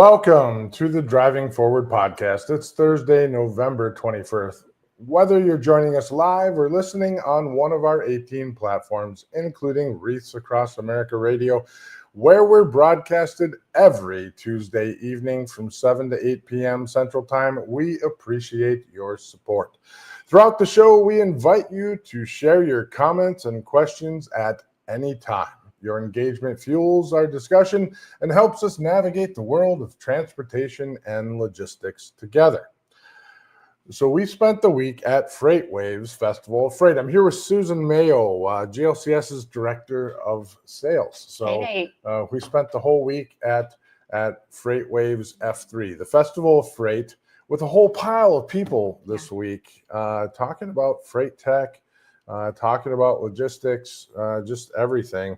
Welcome to the Driving Forward podcast. It's Thursday, November 21st. Whether you're joining us live or listening on one of our 18 platforms, including Wreaths Across America Radio, where we're broadcasted every Tuesday evening from 7 to 8 p.m. Central Time, we appreciate your support. Throughout the show, we invite you to share your comments and questions at any time. Your engagement fuels our discussion and helps us navigate the world of transportation and logistics together. So we spent the week at Freightwaves Festival of Freight. I'm here with Susan Mayo, GLCS's Director of Sales. So we spent the whole week at Freightwaves F3, the Festival of Freight, with a whole pile of people this week talking about freight tech, talking about logistics, just everything.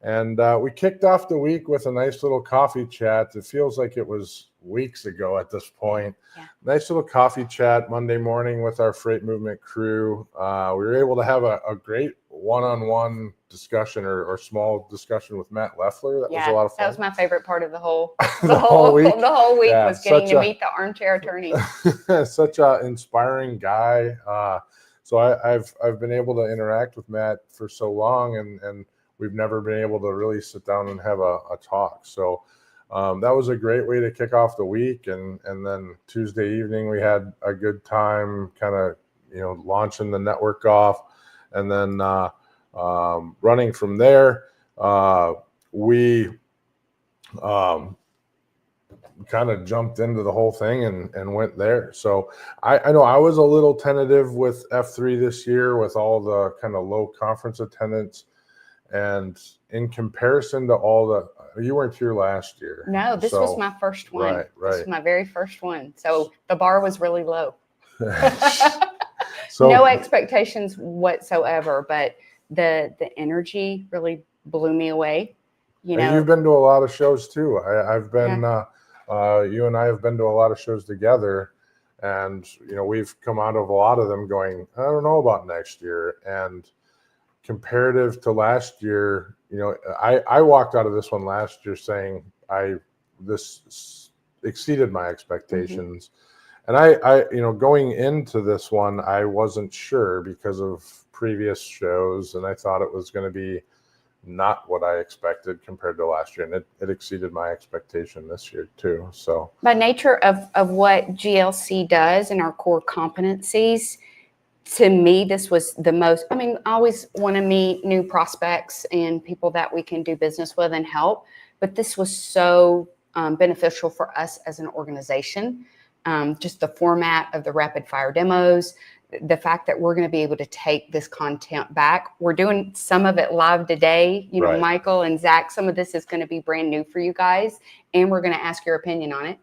And we kicked off the week with a nice little coffee chat. It feels like it was weeks ago at this point. Yeah. Nice little coffee chat Monday morning with our freight movement crew. We were able to have a great one-on-one discussion or small discussion with Matt Leffler. That was a lot of fun. That was my favorite part of the whole week. The whole week was getting to meet the armchair attorney. Such an inspiring guy. So I've been able to interact with Matt for so long, and we've never been able to really sit down and have a talk. So that was a great way to kick off the week. And then Tuesday evening, we had a good time kind of, launching the network off. And then running from there, we kind of jumped into the whole thing and went there. So I know I was a little tentative with F3 this year with all the kind of low conference attendance. And in comparison to you weren't here last year. No, this was my first one. Right. This was my very first one. So the bar was really low. So no expectations whatsoever, but the energy really blew me away. You've been to a lot of shows too. I've been, you and I have been to a lot of shows together, and we've come out of a lot of them going, I don't know about next year. And comparative to last year, I walked out of this one last year saying this exceeded my expectations. Mm-hmm. And I going into this one, I wasn't sure because of previous shows, and I thought it was going to be not what I expected compared to last year, and it exceeded my expectation this year too. So by nature of what GLC does and our core competencies, to me, this was the most, I always want to meet new prospects and people that we can do business with and help. But this was so beneficial for us as an organization. Just the format of the rapid fire demos, the fact that we're going to be able to take this content back. We're doing some of it live today. Right. Michael and Zach, some of this is going to be brand new for you guys, and we're going to ask your opinion on it.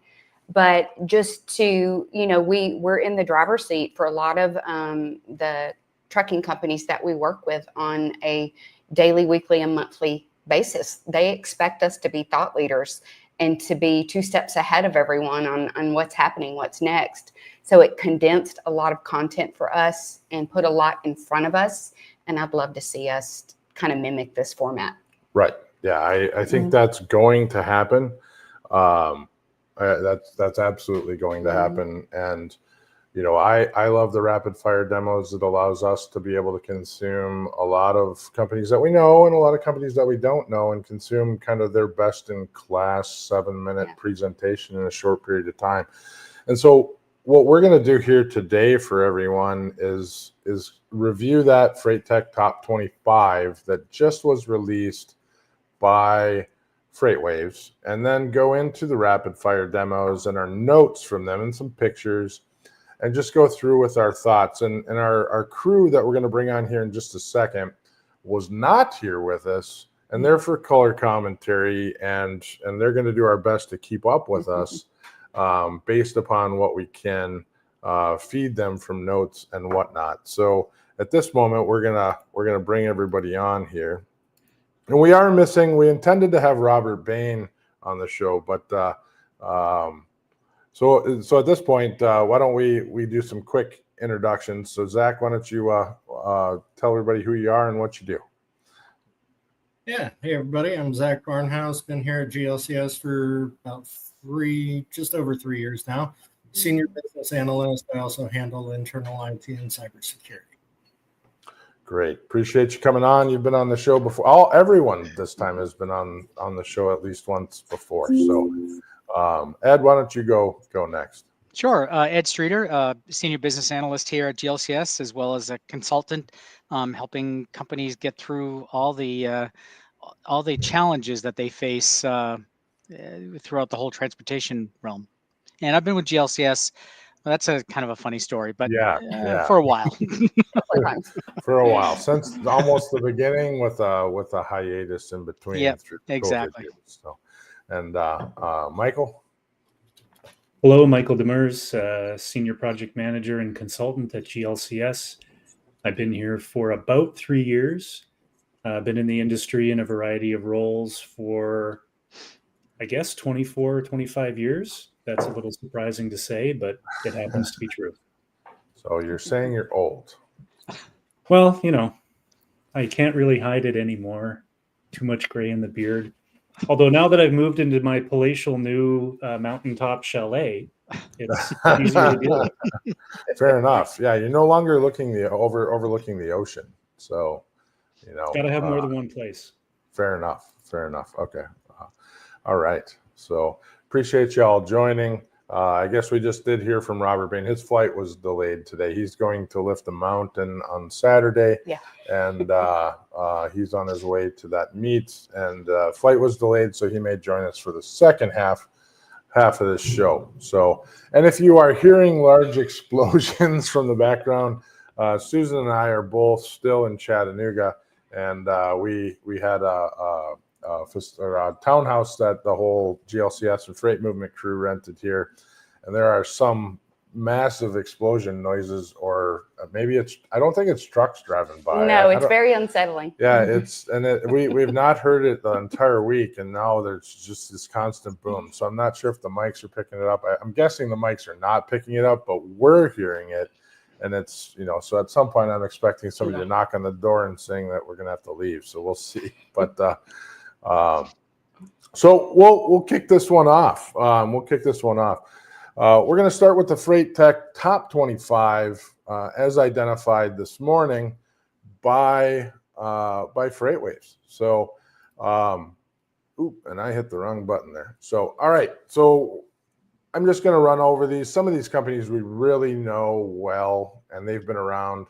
But just to, we're in the driver's seat for a lot of the trucking companies that we work with on a daily, weekly, and monthly basis. They expect us to be thought leaders and to be 2 steps ahead of everyone on what's happening, what's next. So it condensed a lot of content for us and put a lot in front of us. And I'd love to see us kind of mimic this format. Right. Yeah, I think that's going to happen. That's absolutely going to happen. And, I love the rapid fire demos. It allows us to be able to consume a lot of companies that we know and a lot of companies that we don't know, and consume kind of their best in class 7-minute presentation in a short period of time. And so what we're going to do here today for everyone is review that Freight Tech Top 25 that just was released by Freightwaves, and then go into the rapid fire demos and our notes from them and some pictures, and just go through with our thoughts. And our crew that we're going to bring on here in just a second was not here with us, and they're for color commentary, and they're going to do our best to keep up with us based upon what we can feed them from notes and whatnot. So at this moment, we're gonna bring everybody on here. And we intended to have Robert Bain on the show, but so at this point, why don't we do some quick introductions? So Zach, why don't you tell everybody who you are and what you do? Yeah. Hey, everybody. I'm Zach Barnhouse. Been here at GLCS for about just over 3 years now. Senior business analyst. I also handle internal IT and cybersecurity. Great. Appreciate you coming on. You've been on the show before. Everyone this time has been on the show at least once before. So, Ed, why don't you go next? Sure. Ed Streeter, senior business analyst here at GLCS, as well as a consultant, helping companies get through all the challenges that they face throughout the whole transportation realm. And I've been with GLCS. Well, that's a kind of a funny story, but for a while. For a while, since almost the beginning, with a hiatus in between. Yep, through exactly. COVID years. So, and Michael. Hello, Michael Demers, Senior Project Manager and Consultant at GLCS. I've been here for about 3 years. I've been in the industry in a variety of roles for, I guess, 24, 25 years. That's a little surprising to say, but it happens to be true. So you're saying you're old? Well, I can't really hide it anymore. Too much gray in the beard. Although now that I've moved into my palatial new mountaintop chalet, it's easier to deal with. Fair enough. Yeah, you're no longer overlooking the ocean. So, got to have more than one place. Fair enough. Okay. All right. So appreciate y'all joining. I guess we just did hear from Robert Bain. His flight was delayed today. He's going to lift a mountain on Saturday. Yeah. And he's on his way to that meet. And flight was delayed, so he may join us for the second half of this show. So, and if you are hearing large explosions from the background, Susan and I are both still in Chattanooga, and we had a townhouse that the whole GLCS and freight movement crew rented here, and there are some massive explosion noises, or maybe I don't think it's trucks driving by. No, it's very unsettling. Yeah, we've not heard it the entire week, and now there's just this constant boom. So I'm not sure if the mics are picking it up. I'm guessing the mics are not picking it up, but we're hearing it. And it's, so at some point I'm expecting somebody to knock on the door and saying that we're going to have to leave. So we'll see. But so we'll kick this one off. We're going to start with the Freight Tech Top 25 as identified this morning by Freightwaves. So, and I hit the wrong button there. So, all right. So I'm just going to run over these. Some of these companies we really know well, and they've been around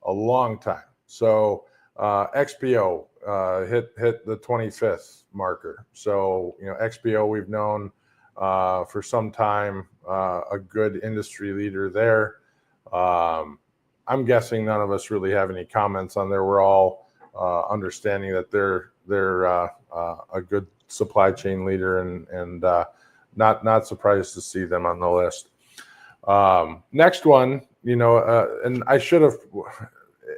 a long time. So XPO hit the 25th marker. So, XPO we've known for some time, a good industry leader there. I'm guessing none of us really have any comments on there. We're all understanding that they're a good supply chain leader, and not surprised to see them on the list. Next one, and I should have,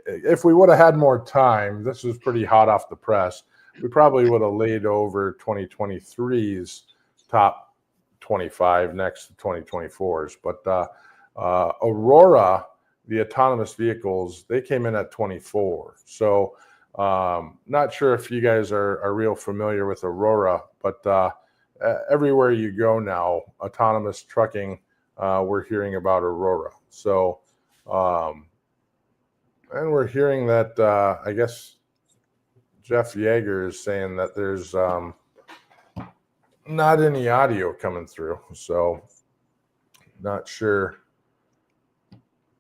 if we would have had more time, this was pretty hot off the press, we probably would have laid over 2023's top 25 next to 2024's. But Aurora, the autonomous vehicles, they came in at 24. So not sure if you guys are real familiar with Aurora, but everywhere you go now, autonomous trucking, we're hearing about Aurora. So, and we're hearing that, I guess Jeff Yeager is saying that there's not any audio coming through. So not sure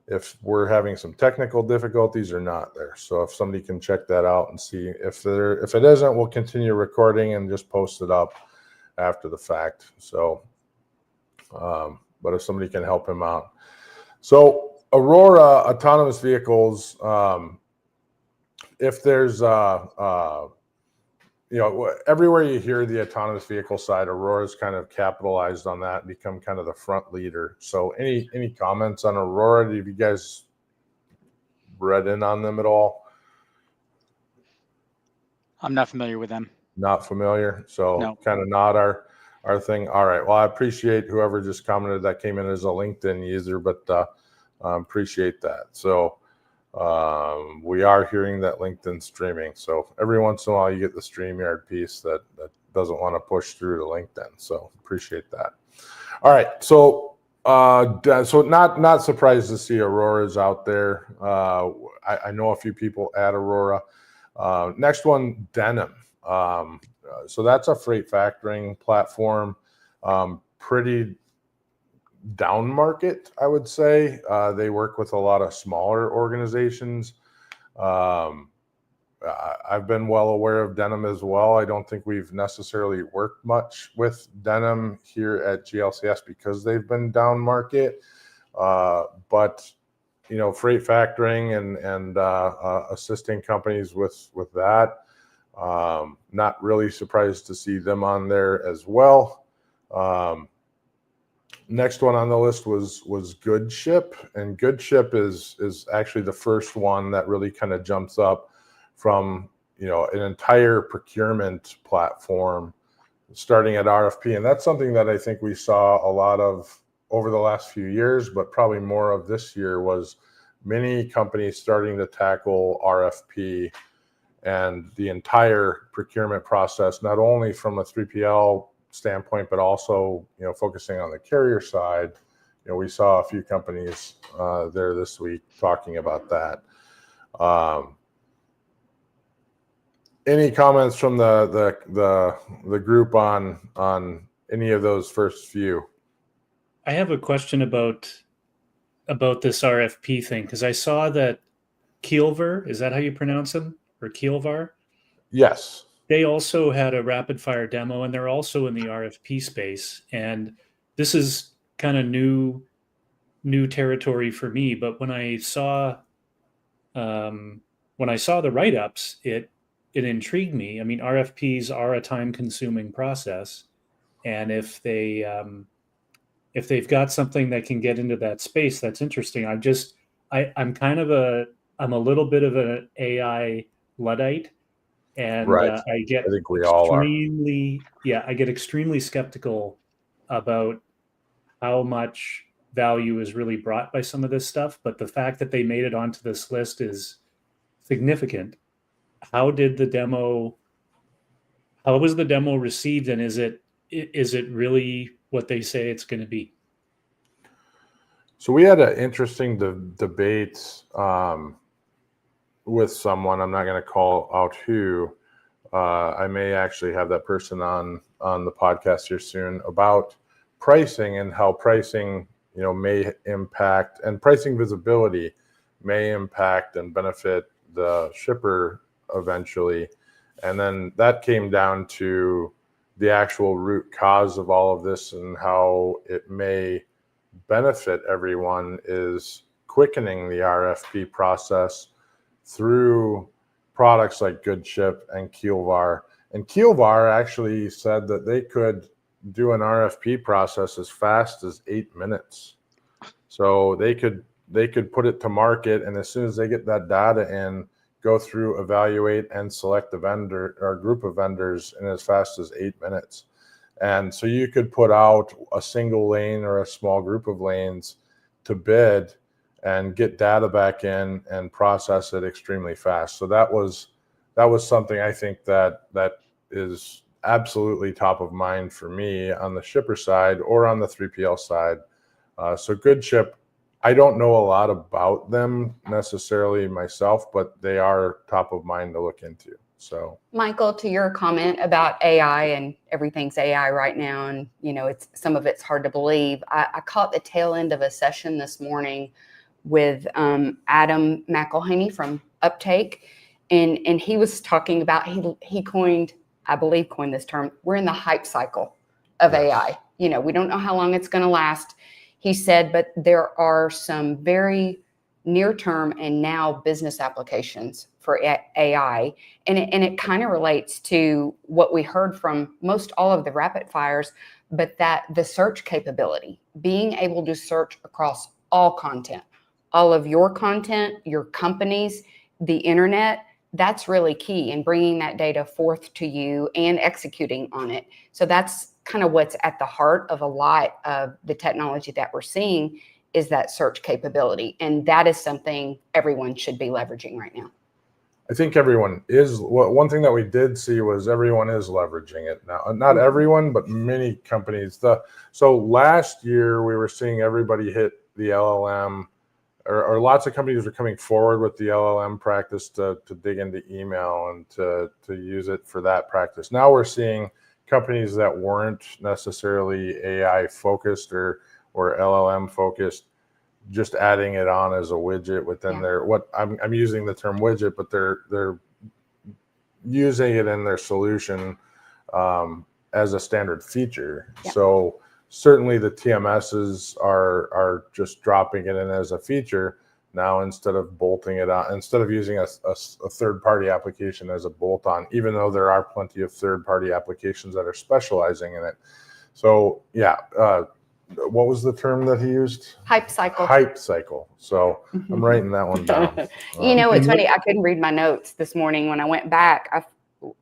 if we're having some technical difficulties or not there. So if somebody can check that out and see if it isn't, we'll continue recording and just post it up after the fact. So, but if somebody can help him out. So Aurora autonomous vehicles, if there's everywhere you hear the autonomous vehicle side, Aurora's kind of capitalized on that and become kind of the front leader. So any comments on Aurora? Have you guys read in on them at all? I'm not familiar with them. Not familiar. So No. Kind of not our thing. All right. Well, I appreciate whoever just commented that came in as a LinkedIn user, but appreciate that. So we are hearing that LinkedIn streaming. So every once in a while you get the StreamYard piece that doesn't want to push through to LinkedIn. So appreciate that. All right, so not surprised to see Aurora's out there. I know a few people at Aurora. Next one, Denim. So that's a freight factoring platform, pretty down market, I would say. They work with a lot of smaller organizations. I've been well aware of Denim as well. I don't think we've necessarily worked much with Denim here at GLCS because they've been down market. But freight factoring and assisting companies with that. Not really surprised to see them on there as well. Next one on the list was Good Ship, and Good Ship is actually the first one that really kind of jumps up from an entire procurement platform starting at RFP, and that's something that I think we saw a lot of over the last few years, but probably more of this year was many companies starting to tackle RFP and the entire procurement process, not only from a 3PL standpoint, but also focusing on the carrier side. We saw a few companies there this week talking about that. Any comments from the group on any of those first few? I have a question about this RFP thing, because I saw that Keelver, is that how you pronounce them, or Keelvar? Yes. They also had a rapid fire demo, and they're also in the RFP space. And this is kind of new territory for me. But when I saw the write-ups, it intrigued me. I mean, RFPs are a time-consuming process, and if they've got something that can get into that space, that's interesting. I'm a little bit of an AI Luddite, and Right. I get think we all are. I get extremely skeptical about how much value is really brought by some of this stuff. But the fact that they made it onto this list is significant. How was the demo received, and is it really what they say it's going to be? So we had an interesting debate with someone. I'm not going to call out who. I may actually have that person on the podcast here soon about pricing and how pricing, may impact, and pricing visibility may impact and benefit the shipper eventually. And then that came down to the actual root cause of all of this and how it may benefit everyone is quickening the RFP process through products like Good Ship and Keelvar. And Keelvar actually said that they could do an RFP process as fast as 8 minutes. So they could put it to market, and as soon as they get that data in, go through, evaluate, and select a vendor or a group of vendors in as fast as 8 minutes. And so you could put out a single lane or a small group of lanes to bid and get data back in and process it extremely fast. So that was something I think that is absolutely top of mind for me on the shipper side or on the 3PL side. So Good Ship, I don't know a lot about them necessarily myself, but they are top of mind to look into. So, Michael, to your comment about AI, and everything's AI right now, and some of it's hard to believe. I caught the tail end of a session this morning with Adam McElhaney from Uptake, and he was talking about he coined this term. We're in the hype cycle of AI. We don't know how long it's going to last. He said, but there are some very near-term and now business applications for AI. And it kind of relates to what we heard from most all of the rapid fires, but that the search capability, being able to search across all content, all of your content, your companies, the internet, that's really key in bringing that data forth to you and executing on it. So that's kind of what's at the heart of a lot of the technology that we're seeing is that search capability. And that is something everyone should be leveraging right now. I think everyone is. One thing that we did see was everyone is leveraging it now. Not everyone, but many companies. So last year we were seeing everybody hit the LLM, or lots of companies are coming forward with the LLM practice to dig into email and to use it for that practice. Now we're seeing companies that weren't necessarily AI focused or LLM focused just adding it on as a widget within their, what I'm using the term widget, but they're using it in their solution as a standard feature. So certainly the TMSs are just dropping it in as a feature now, instead of bolting it on, instead of using a third-party application as a bolt-on, even though there are plenty of third-party applications that are specializing in it. So what was the term that he used? Hype cycle. Hype cycle. So I'm writing that one down. It's funny. I couldn't read my notes this morning. When I went back,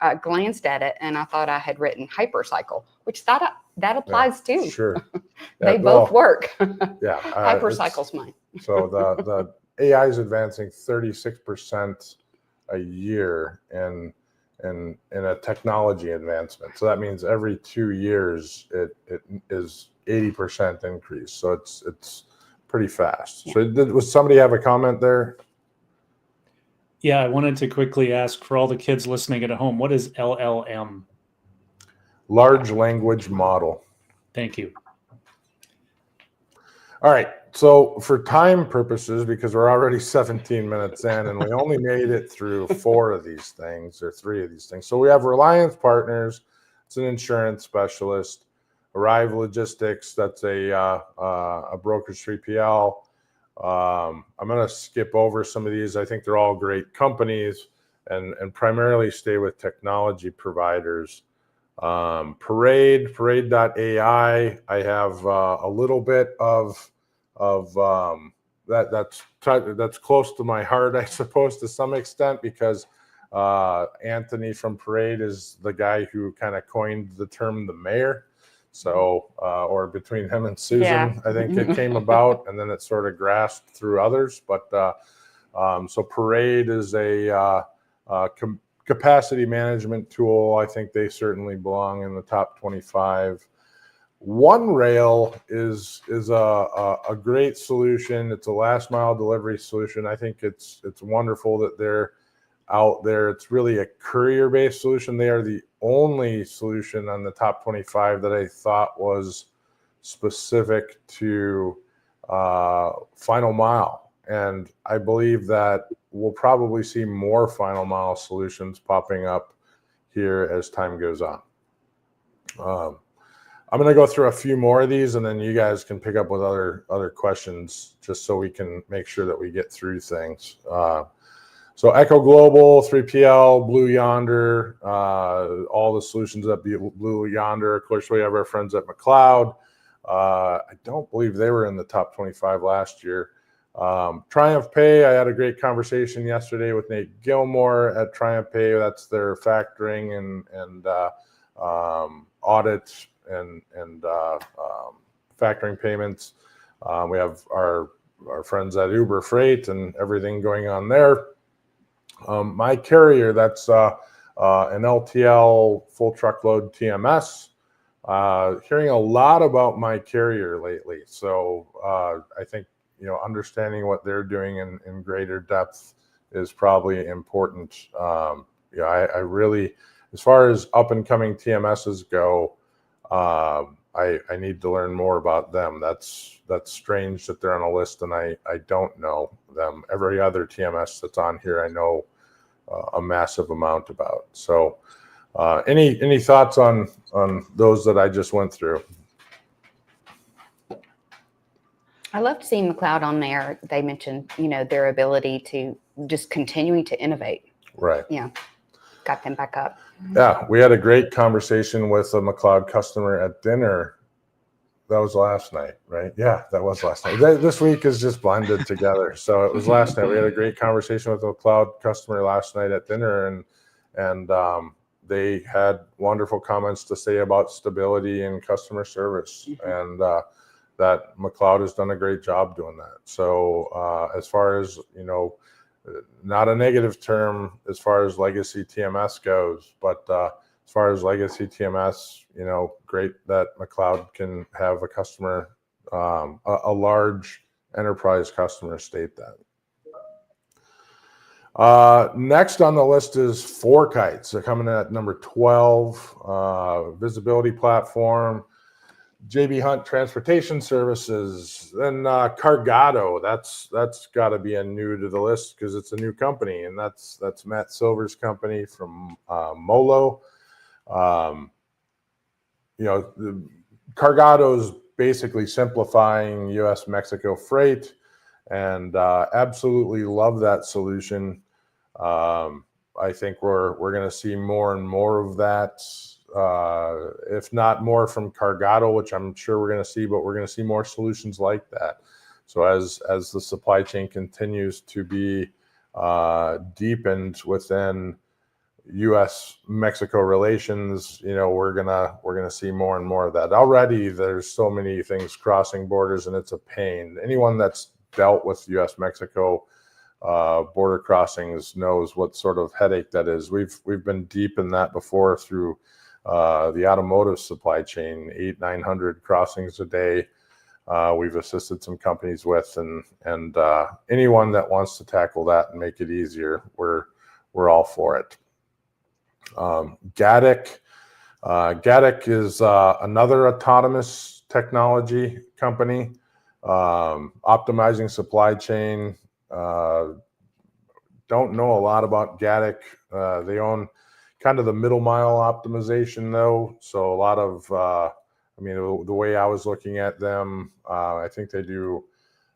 I glanced at it and I thought I had written hypercycle, which that applies too. Sure. They both work. Hypercycle's mine. So the AI is advancing 36% a year in a technology advancement. So that means every 2 years it is 80% increase. So it's pretty fast. So was somebody have a comment there? Yeah, I wanted to quickly ask for all the kids listening at home, what is LLM? Large language model. Thank you. All right. So for time purposes, because we're already 17 minutes in and we only made it through 4 of these things or 3 of these things. So we have Reliance Partners. It's an insurance specialist. Arrive Logistics. That's a brokerage 3PL. I'm going to skip over some of these. I think they're all great companies and primarily stay with technology providers. Parade.ai. I have a little bit of that's close to my heart, I suppose, to some extent, because Anthony from Parade is the guy who kind of coined the term the mayor. So, or between him and Susan, I think it came about, and then it sort of grasped through others. But so Parade is a capacity management tool. I think they certainly belong in the top 25. OneRail is a great solution. It's a last mile delivery solution. I think it's wonderful that they're out there. It's really a courier-based solution. They are the only solution on the top 25 that I thought was specific to final mile. And I believe that we'll probably see more final mile solutions popping up here as time goes on. I'm going to go through a few more of these, and then you guys can pick up with other questions, just so we can make sure that we get through things. So Echo Global, 3PL, Blue Yonder, all the solutions at Blue Yonder. Of course, we have our friends at McLeod. I don't believe they were in the top 25 last year. Triumph Pay, I had a great conversation yesterday with Nate Gilmore at Triumph Pay. That's their factoring and audit and factoring payments. We have our friends at Uber Freight and everything going on there. My Carrier, that's an LTL full truckload TMS. Hearing a lot about My Carrier lately. So I think, understanding what they're doing in greater depth is probably important. I really, as far as up and coming TMSs go, I need to learn more about them. That's strange that they're on a list and I don't know them. Every other TMS that's on here, I know a massive amount about. So any thoughts on those that I just went through? I loved seeing McLeod on there. They mentioned, their ability to just continuing to innovate. Right. Yeah. Got them back up. Yeah. We had a great conversation with a McLeod customer at dinner. That was last night, right? Yeah, that was last night. This week is just blended together. So it was last night. We had a great conversation with a McLeod customer last night at dinner, and they had wonderful comments to say about stability and customer service, and that McLeod has done a great job doing that. So as far as not a negative term as far as legacy TMS goes, but as far as legacy TMS, great that McLeod can have a customer, a large enterprise customer state that. Next on the list is FourKites. They're coming in at number 12, visibility platform. JB Hunt Transportation Services, then Cargado. That's got to be a new to the list because it's a new company, and that's Matt Silver's company from Molo. Cargado's basically simplifying U.S. Mexico freight, and absolutely love that solution. I think we're going to see more and more of that. If not more from Cargado, which I'm sure we're going to see, but we're going to see more solutions like that. So as the supply chain continues to be deepened within U.S. Mexico relations, we're gonna see more and more of that. Already, there's so many things crossing borders, and it's a pain. Anyone that's dealt with U.S. Mexico border crossings knows what sort of headache that is. We've been deep in that before through the automotive supply chain, 800-900 crossings a day. We've assisted some companies with, and anyone that wants to tackle that and make it easier, we're all for it. Gatik is another autonomous technology company, optimizing supply chain. Don't know a lot about Gatik. They own kind of the middle mile optimization though. So a lot of, the way I was looking at them, I think they do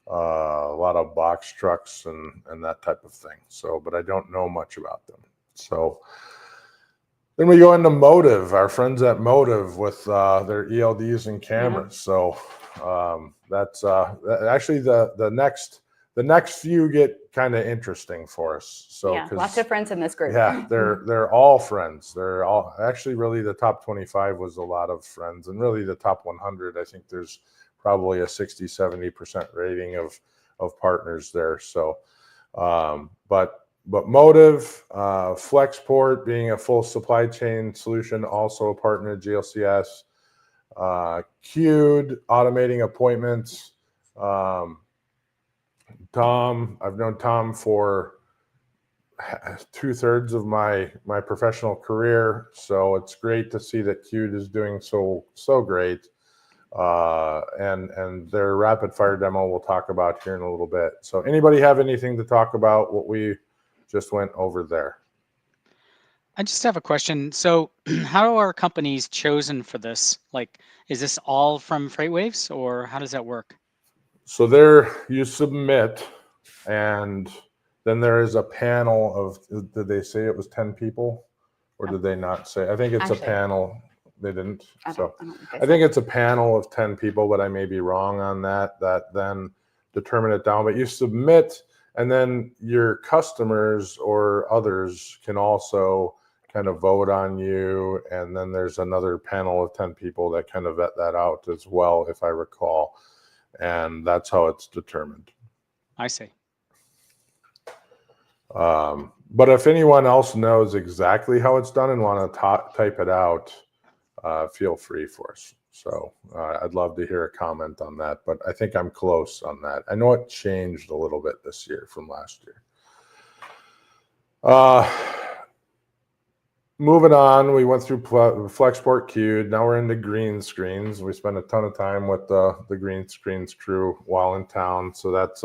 a lot of box trucks and that type of thing. So, but I don't know much about them. So then we go into Motive, our friends at Motive with their ELDs and cameras. So that's actually the next few get kind of interesting for us. So yeah, lots of friends in this group. Yeah, they're all friends. They're all actually really the top 25 was a lot of friends, and really the top 100. I think there's probably a 60-70% rating of partners there. So, but Motive, Flexport being a full supply chain solution, also a partner of GLCS. Q'd, automating appointments. Tom, I've known Tom for 2/3 of my professional career, so it's great to see that Q'd is doing so great. And their rapid fire demo we'll talk about here in a little bit. So anybody have anything to talk about what we just went over there? I just have a question. So how are companies chosen for this? Like, is this all from Freightwaves, or how does that work? So there you submit, and then there is a panel of, did they say it was 10 people? Or did they not say? I think it's a panel. They didn't. I think it's a panel of 10 people, but I may be wrong on that then determine it down. But you submit, and then your customers or others can also kind of vote on you. And then there's another panel of 10 people that kind of vet that out as well, if I recall. And that's how it's determined. I see. But if anyone else knows exactly how it's done and want to type it out, feel free for us. So I'd love to hear a comment on that, but I think I'm close on that. I know it changed a little bit this year from last year. Moving on, we went through Flexport Q'd. Now we're into green screens. We spent a ton of time with the green screens crew while in town. So that's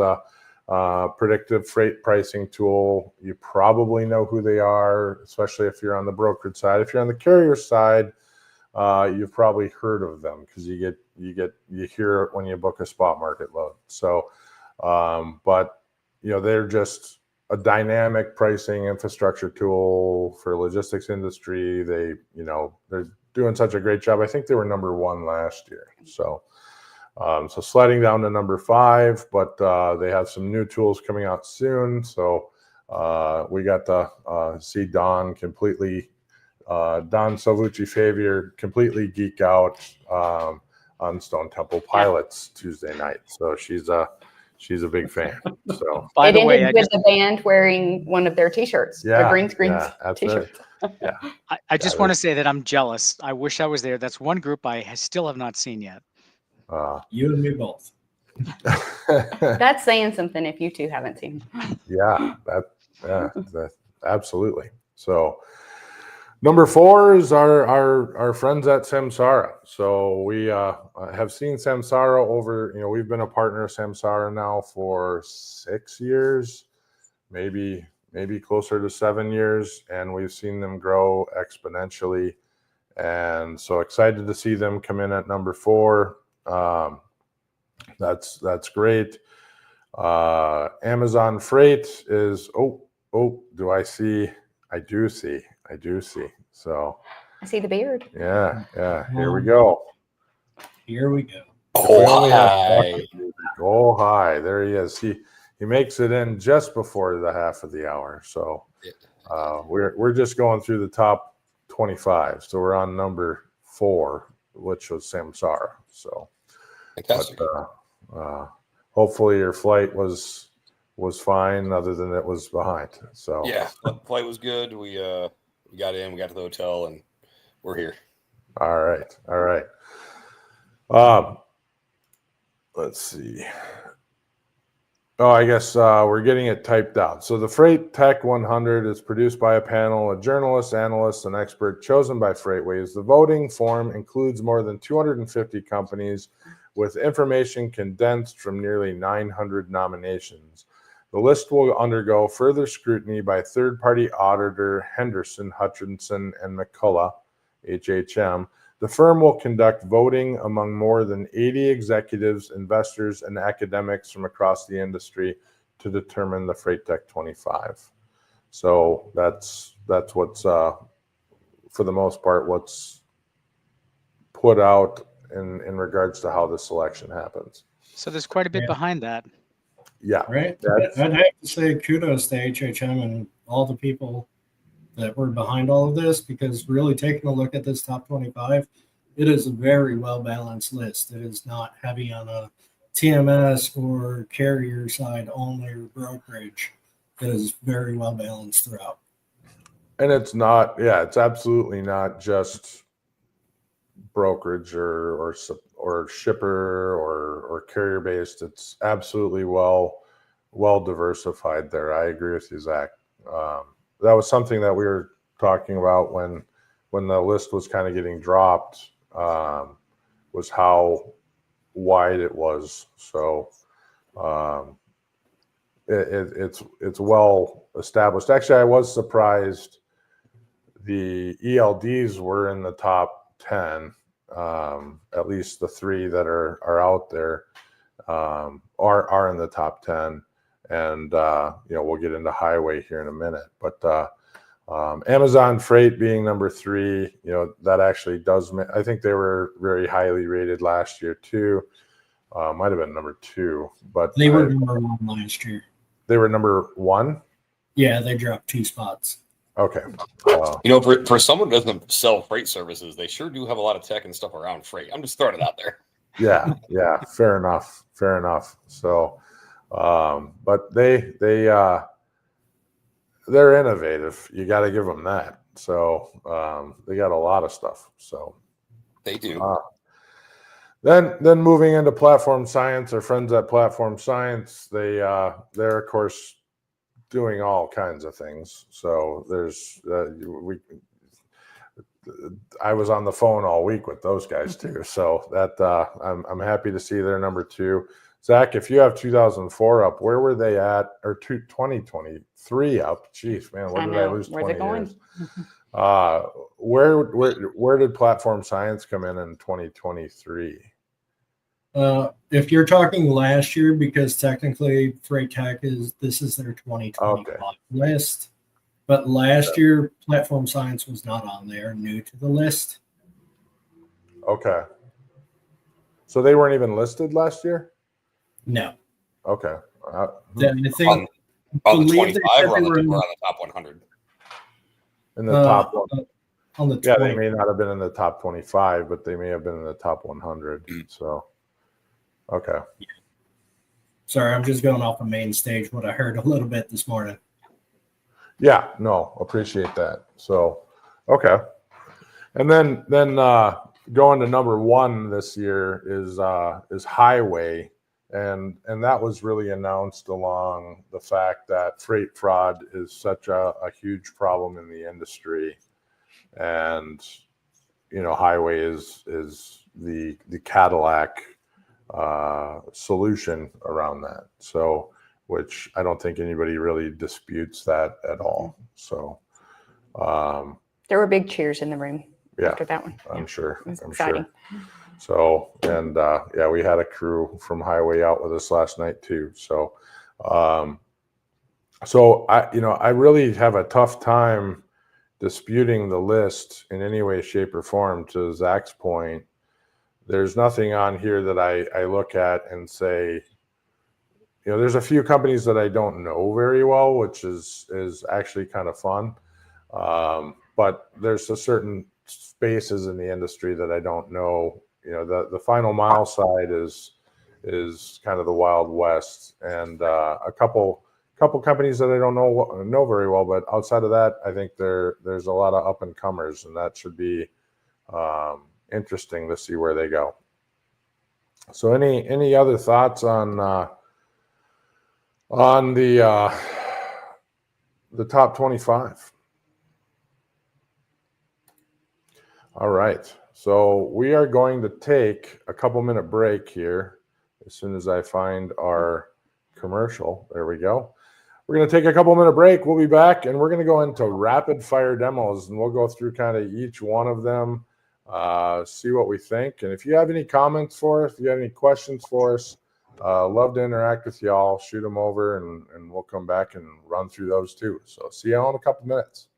predictive freight pricing tool. You probably know who they are, especially if you're on the brokerage side. If you're on the carrier side, you've probably heard of them because you hear it when you book a spot market load. So, but they're just a dynamic pricing infrastructure tool for logistics industry. They're doing such a great job. I think they were number 1 last year. So sliding down to number 5, but they have some new tools coming out soon. So we got to see Don Salvucci Favier completely geek out on Stone Temple Pilots Tuesday night. So she's she's a big fan. So By It the way, ended with the band wearing one of their T-shirts, the green screen absolutely. T-shirt. Yeah. I just want to say that I'm jealous. I wish I was there. That's one group still have not seen yet. You and me both. That's saying something if you two haven't seen. that absolutely. So number 4 is our friends at Samsara. So we have seen Samsara over, we've been a partner of Samsara now for 6 years, maybe closer to 7 years, and we've seen them grow exponentially. And so excited to see them come in at number 4. That's great. Amazon Freight is do I see? I do see. So I see the beard. yeah. Here we go. Here we go. If we only had Hi. oh hi, there he is. He makes it in just before the half of the hour. So we're just going through the top 25. So we're on number 4, which was Samsara. So Fantastic. but hopefully your flight was fine, other than it was behind. So yeah, flight was good. We got in, we got to the hotel, and we're here. All right. Let's see. Oh, I guess we're getting it typed out. So the Freight Tech 100 is produced by a panel of journalists, analysts, and experts chosen by Freightwaves. The voting form includes more than 250 companies with information condensed from nearly 900 nominations. The list will undergo further scrutiny by third-party auditor Henderson, Hutchinson, and McCullough, HHM. The firm will conduct voting among more than 80 executives, investors, and academics from across the industry to determine the Freight Tech 25. So that's what's, for the most part, what's put out in regards to how the selection happens. So there's quite a bit behind that. Yeah. Right. I'd have to say kudos to HHM and all the people that were behind all of this, because really taking a look at this top 25, it is a very well balanced list. It is not heavy on a TMS or carrier side only or brokerage. It is very well balanced throughout. And it's not, it's absolutely not just brokerage or shipper or carrier based. It's absolutely well diversified there. I agree with you, Zach. That was something that we were talking about when the list was kind of getting dropped, was how wide it was. So it's well established. Actually, I was surprised the ELDs were in the top 10. At least the 3 that are out there are in the top 10. And, we'll get into highway here in a minute, but Amazon Freight being number 3, that actually does, I think they were very highly rated last year too. Might've been number 2, but they were number 1 last year. They were number 1. Yeah. They dropped 2 spots. Okay. For someone who doesn't sell freight services, they sure do have a lot of tech and stuff around freight. I'm just throwing it out there. Yeah. Fair enough. So, but they're innovative. You got to give them that. So they got a lot of stuff. So they do. Then moving into Platform Science, our friends at Platform Science, they're of course doing all kinds of things. So there's I was on the phone all week with those guys too. So that I'm happy to see they're number 2. Zach, if you have 2004 up, where were they at? Or 2023 up? Jeez, man, what did I lose 20 years? Where did Platform Science come in 2023? If you're talking last year, because technically Freight Tech this is their 2025 list, but last year Platform Science was not on there, new to the list. Okay. So they weren't even listed last year? No. Okay. I think on the 25 or on the top 100? In the top one. On the 20. They may not have been in the top 25, but they may have been in the top 100. So, okay. Sorry, I'm just going off the main stage, what I heard a little bit this morning. Yeah, no, appreciate that. So, okay. And then going to number one this year is highway, and that was really announced along the fact that freight fraud is such a huge problem in the industry, and highway is the Cadillac solution around that. So, which I don't think anybody really disputes that at all. So, There were big cheers in the room after that one. I'm sure. It was I'm exciting. sure. So, and we had a crew from Highway out with us last night too. So, I really have a tough time disputing the list in any way, shape, or form. To Zach's point, there's nothing on here that I look at and say, there's a few companies that I don't know very well, which is actually kind of fun. But there's a certain spaces in the industry that I don't know. The final mile side is kind of the Wild West, and a couple companies that I don't know very well. But outside of that, I think there's a lot of up and comers, and that should be interesting to see where they go. So, any other thoughts on the top 25? All right. So we are going to take a couple-minute break here as soon as I find our commercial. There we go. We're going to take a couple-minute break. We'll be back, and we're going to go into rapid-fire demos, and we'll go through kind of each one of them, see what we think. And if you have any comments for us, if you have any questions for us, love to interact with y'all. Shoot them over, and we'll come back and run through those too. So see y'all in a couple minutes.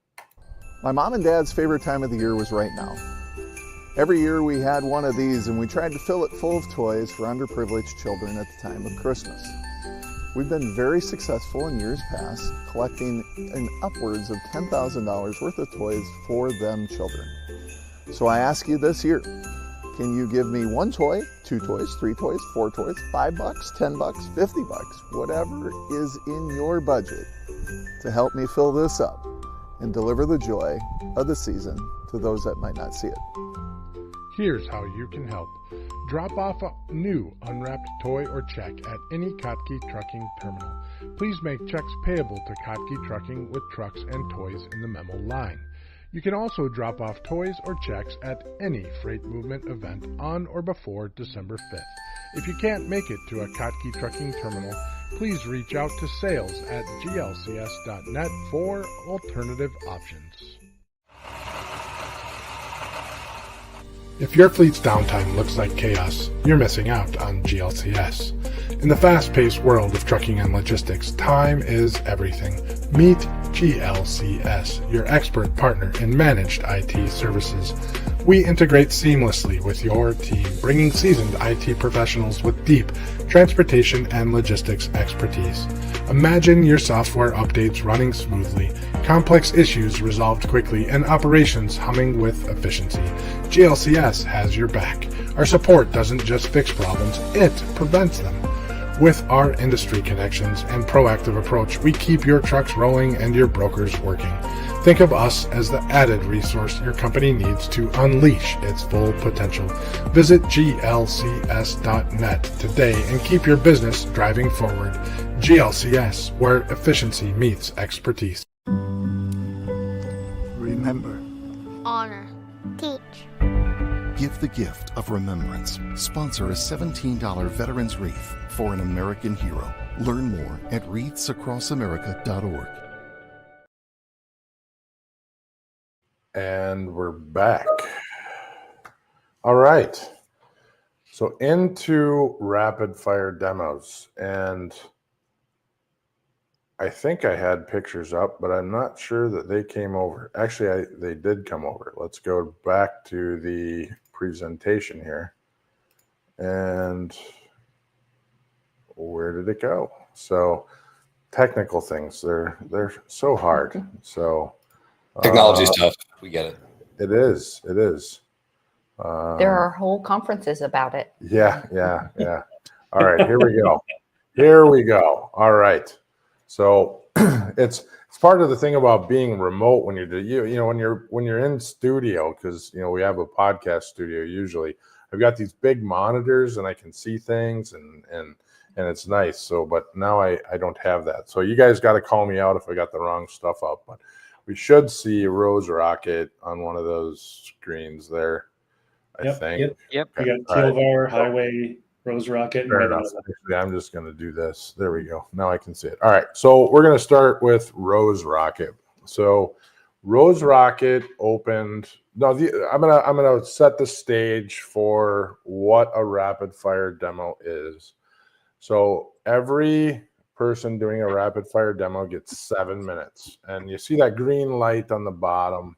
My mom and dad's favorite time of the year was right now. Every year we had one of these, and we tried to fill it full of toys for underprivileged children at the time of Christmas. We've been very successful in years past, collecting in upwards of $10,000 worth of toys for them children. So I ask you this year, can you give me 1 toy, 2 toys, 3 toys, 4 toys, $5, $10, $50, whatever is in your budget to help me fill this up and deliver the joy of the season to those that might not see it. Here's how you can help. Drop off a new unwrapped toy or check at any Kottke Trucking terminal. Please make checks payable to Kottke Trucking with trucks and toys in the memo line. You can also drop off toys or checks at any freight movement event on or before December 5th. If you can't make it to a Kottke Trucking terminal, please reach out to sales@glcs.net for alternative options. If your fleet's downtime looks like chaos, you're missing out on GLCS. In the fast-paced world of trucking and logistics, time is everything. Meet GLCS, your expert partner in managed IT services. We integrate seamlessly with your team, bringing seasoned IT professionals with deep transportation and logistics expertise. Imagine your software updates running smoothly, complex issues resolved quickly, and operations humming with efficiency. GLCS has your back. Our support doesn't just fix problems, it prevents them. With our industry connections and proactive approach, we keep your trucks rolling and your brokers working. Think of us as the added resource your company needs to unleash its full potential. Visit glcs.net today and keep your business driving forward. GLCS, where efficiency meets expertise. Remember. Honor. Teach. Give the gift of remembrance. Sponsor a $17 Veterans Wreath for an American hero. Learn more at wreathsacrossamerica.org. And we're back. All right. So into rapid fire demos. And I think I had pictures up, but I'm not sure that they came over. Actually, they did come over. Let's go back to the presentation here. And where did it go? So technical things, they're so hard. So Technology's tough. We get it. It is. There are whole conferences about it. Yeah. All right, here we go. Here we go. All right. So it's part of the thing about being remote when when you're in studio, because we have a podcast studio usually. I've got these big monitors and I can see things and it's nice. So but now I don't have that. So you guys got to call me out if I got the wrong stuff up. But we should see Rose Rocket on one of those screens there, I think. Yep. We got All right. Tilvar, Highway, Rose Rocket, and Fair Red enough. Velvet. Actually, I'm just going to do this. There we go. Now I can see it. All right. So we're going to start with Rose Rocket. So Rose Rocket opened. No, I'm gonna set the stage for what a rapid fire demo is. So every person doing a rapid fire demo gets 7 minutes, and you see that green light on the bottom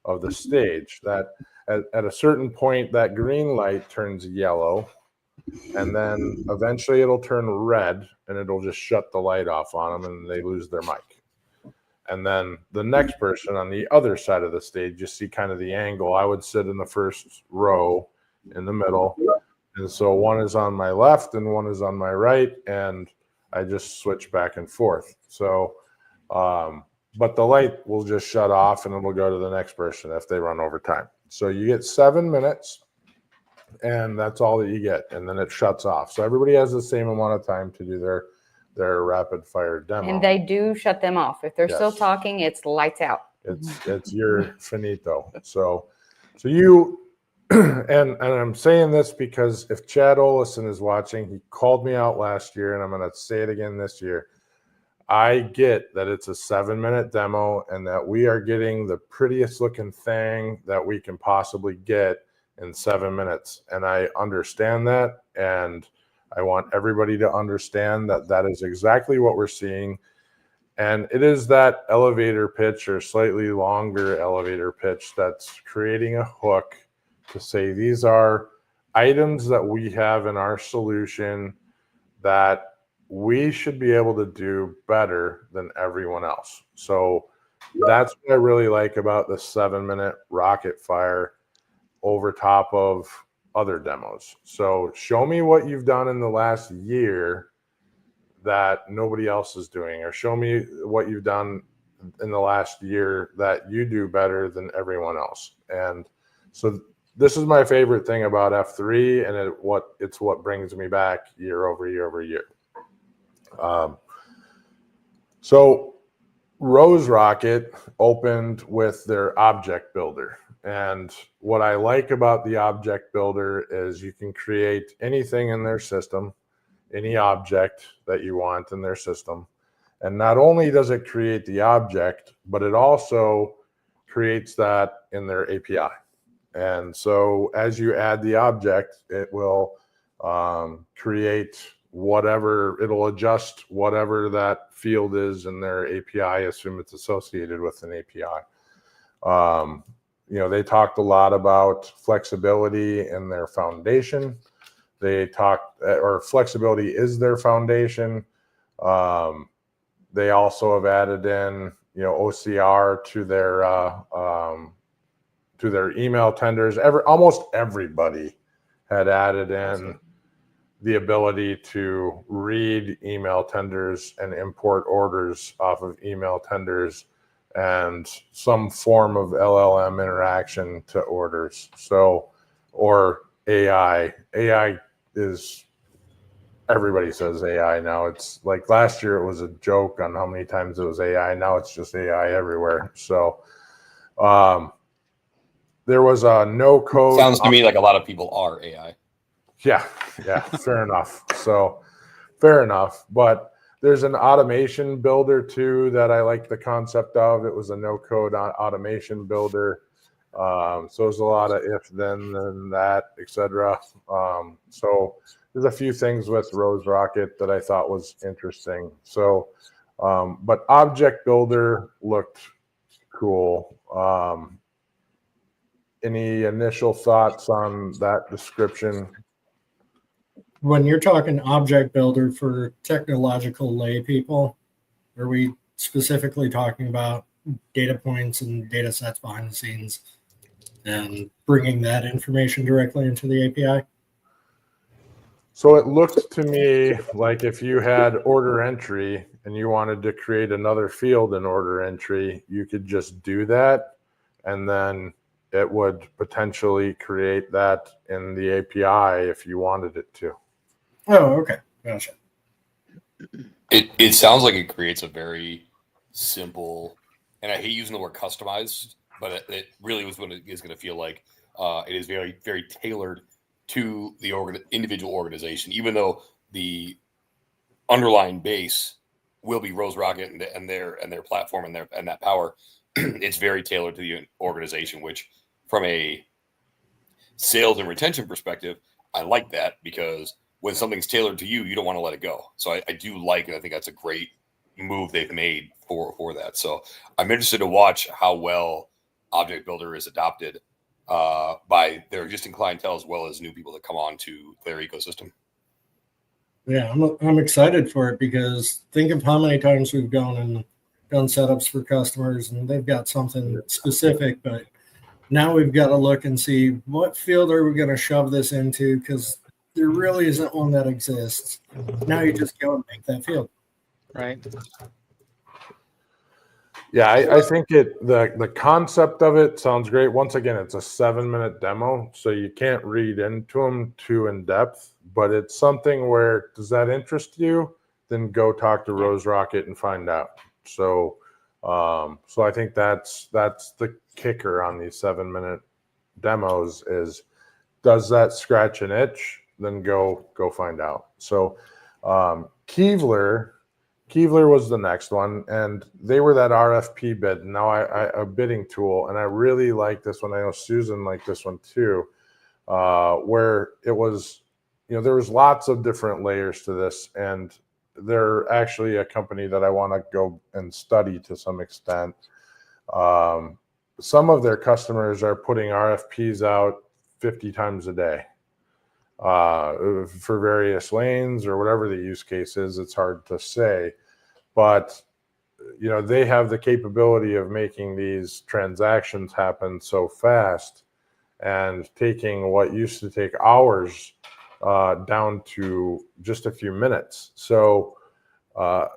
of the stage. That at a certain point, that green light turns yellow. And then eventually it'll turn red and it'll just shut the light off on them and they lose their mic. And then the next person on the other side of the stage, you see kind of the angle. I would sit in the first row in the middle. And so one is on my left and one is on my right. And I just switch back and forth. So, but the light will just shut off and it'll go to the next person if they run over time. So you get 7 minutes. And that's all that you get, and then it shuts off. So everybody has the same amount of time to do their rapid fire demo. And they do shut them off. If they're still talking, it's lights out. It's your finito. So you and I'm saying this because if Chad Olison is watching, he called me out last year, and I'm going to say it again this year. I get that it's a 7-minute demo, and that we are getting the prettiest looking thing that we can possibly get in 7 minutes. And I understand that. And I want everybody to understand that that is exactly what we're seeing. And it is that elevator pitch or slightly longer elevator pitch that's creating a hook to say, these are items that we have in our solution that we should be able to do better than everyone else. So that's what I really like about the 7-minute rocket fire over top of other demos. So show me what you've done in the last year that nobody else is doing, or show me what you've done in the last year that you do better than everyone else. And so this is my favorite thing about F3, and it's what brings me back year over year over year. So Rose Rocket opened with their object builder. And what I like about the object builder is you can create anything in their system, any object that you want in their system. And not only does it create the object, but it also creates that in their API. And so as you add the object, it will create whatever, it'll adjust whatever that field is in their API. I assume it's associated with an API. They talked a lot about flexibility in their foundation. Flexibility is their foundation. They also have added in, OCR to their email tenders. Almost everybody had added in the ability to read email tenders and import orders off of email tenders and some form of LLM interaction to orders. So, or AI. AI is, everybody says AI now. It's like last year it was a joke on how many times it was AI. Now it's just AI everywhere. So, there was a no code. Sounds to me like a lot of people are AI. Yeah, fair enough. So, fair enough. But there's an automation builder too that I like the concept of. It was a no-code automation builder. So there's a lot of if, then that, etc. So there's a few things with Rose Rocket that I thought was interesting. So, but object builder looked cool. Any initial thoughts on that description? When you're talking object builder for technological lay people, are we specifically talking about data points and data sets behind the scenes and bringing that information directly into the API? So it looked to me like if you had order entry and you wanted to create another field in order entry, you could just do that, and then it would potentially create that in the API if you wanted it to. Oh, okay. Gotcha. It sounds like it creates a very simple, and I hate using the word customized, but it really was what it is going to feel like. It is very, very tailored to the individual organization, even though the underlying base will be Rose Rocket and their platform and that power. It's very tailored to the organization, which from a sales and retention perspective, I like that, because when something's tailored to you, you don't want to let it go. So I do like it. I think that's a great move they've made for that. So I'm interested to watch how well Object Builder is adopted by their existing clientele as well as new people that come on to their ecosystem. Yeah, I'm excited for it, because think of how many times we've gone and done setups for customers and they've got something specific, but now we've got to look and see what field are we going to shove this into, because there really isn't one that exists. Now you just go and make that field. Right. Yeah, I think the concept of it sounds great. Once again, it's a 7-minute demo, so you can't read into them too in depth, but it's something where, does that interest you? Then go talk to Rose Rocket and find out. So I think that's the kicker on these 7-minute demos is, does that scratch an itch? Then go find out. So Keevler was the next one, and they were that RFP bid. Now a bidding tool, and I really like this one. I know Susan liked this one too, where it was, there was lots of different layers to this, and they're actually a company that I want to go and study to some extent. Some of their customers are putting RFPs out 50 times a day for various lanes or whatever the use case is. It's hard to say, but they have the capability of making these transactions happen so fast and taking what used to take hours down to just a few minutes. So the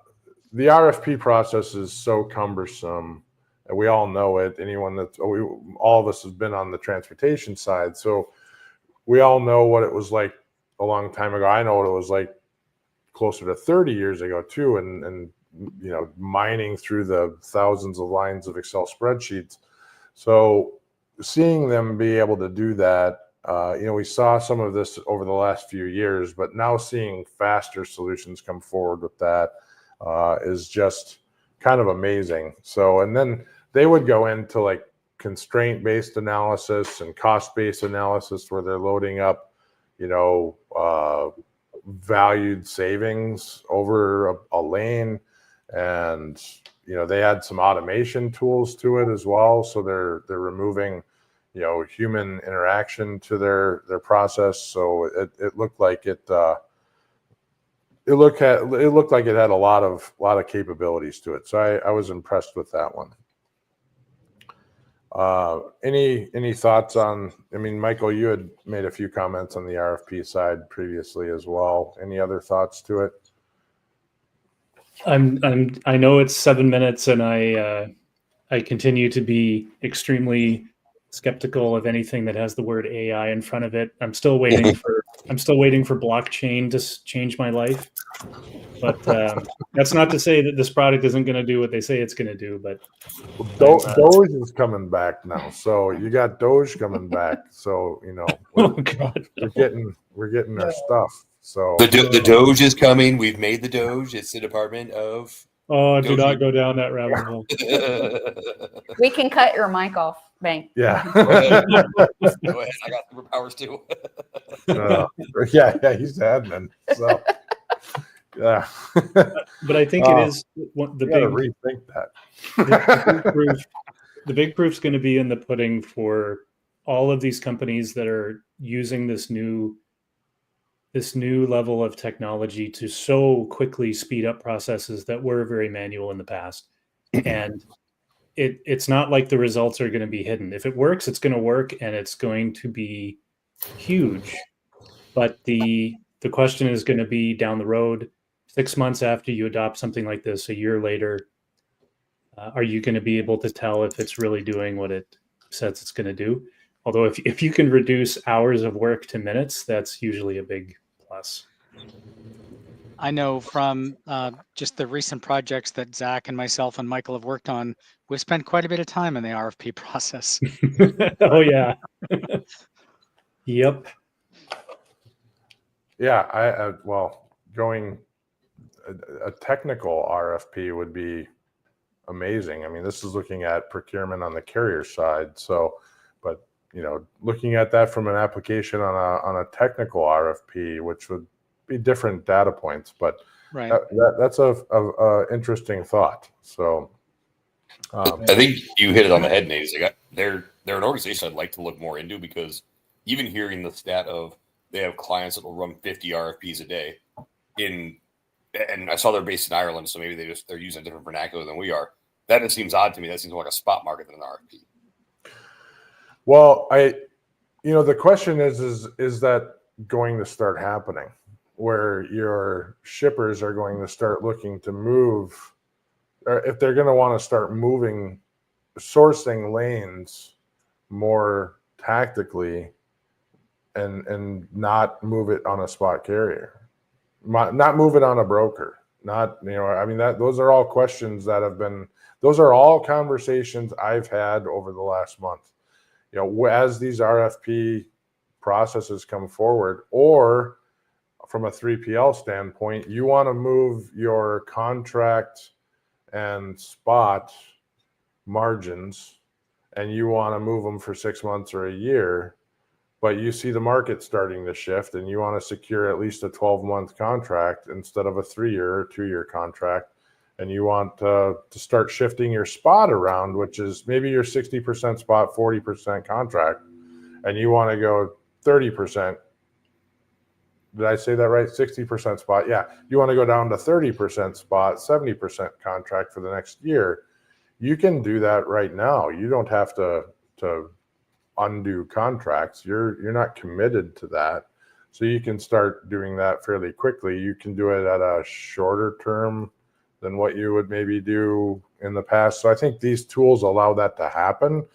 RFP process is so cumbersome, and we all know it. All of us has been on the transportation side, so we all know what it was like a long time ago. I know what it was like closer to 30 years ago too, and mining through the thousands of lines of Excel spreadsheets. So seeing them be able to do that, we saw some of this over the last few years, but now seeing faster solutions come forward with that is just kind of amazing. So, and then they would go into like constraint-based analysis and cost-based analysis, where they're loading up, valued savings over a lane, and they had some automation tools to it as well. So they're removing human interaction to their process. So it looked like it looked like it had a lot of capabilities to it. So I was impressed with that one. Any thoughts on? I mean, Michael, you had made a few comments on the RFP side previously as well. Any other thoughts to it? I know it's 7 minutes, and I continue to be extremely skeptical of anything that has the word AI in front of it. I'm still waiting for blockchain to change my life. But that's not to say that this product isn't going to do what they say it's going to do. But Doge is coming back now, so you got Doge coming back. So we're getting our stuff. So the Doge is coming. We've made the Doge. It's the Department of. Oh, do not go down that rabbit hole. We can cut your mic off, Bank. Yeah. Go ahead. I got superpowers too. Yeah, he's the admin. So yeah. But I think it is the big rethink that. The big proof's going to be in the pudding for all of these companies that are using this new level of technology to so quickly speed up processes that were very manual in the past. And it's not like the results are going to be hidden. If it works, it's going to work, and it's going to be huge. But the The question is going to be down the road, 6 months after you adopt something like this, a year later, are you going to be able to tell if it's really doing what it says it's going to do? Although if you can reduce hours of work to minutes, that's usually a big plus. I know from just the recent projects that Zach and myself and Michael have worked on, we've spent quite a bit of time in the RFP process. Oh, yeah. Yep. Yeah, well, going a technical RFP would be amazing. I mean, this is looking at procurement on the carrier side. So, but looking at that from an application on a technical RFP, which would be different data points, but right. That's a interesting thought. So, I think you hit it on the head, Nate. They're an organization I'd like to look more into, because even hearing the stat of they have clients that will run 50 RFPs a day and I saw they're based in Ireland, so maybe they're using a different vernacular than we are. That just seems odd to me. That seems more like a spot market than an RFP. Well, the question is that going to start happening, where your shippers are going to start looking to move, or if they're going to want to start sourcing lanes more tactically and not move it on a spot carrier, not move it on a broker, those are all questions those are all conversations I've had over the last month. As these RFP processes come forward, or from a 3PL standpoint, you want to move your contract and spot margins, and you want to move them for 6 months or a year, but you see the market starting to shift and you want to secure at least a 12-month contract instead of a 3-year or 2-year contract, and you want to start shifting your spot around, which is maybe your 60% spot, 40% contract, and you want to go 30%. Did I say that right? 60% spot. Yeah. You want to go down to 30% spot, 70% contract for the next year. You can do that right now. You don't have to undo contracts. You're not committed to that. So you can start doing that fairly quickly. You can do it at a shorter term than what you would maybe do in the past. So I think these tools allow that to happen.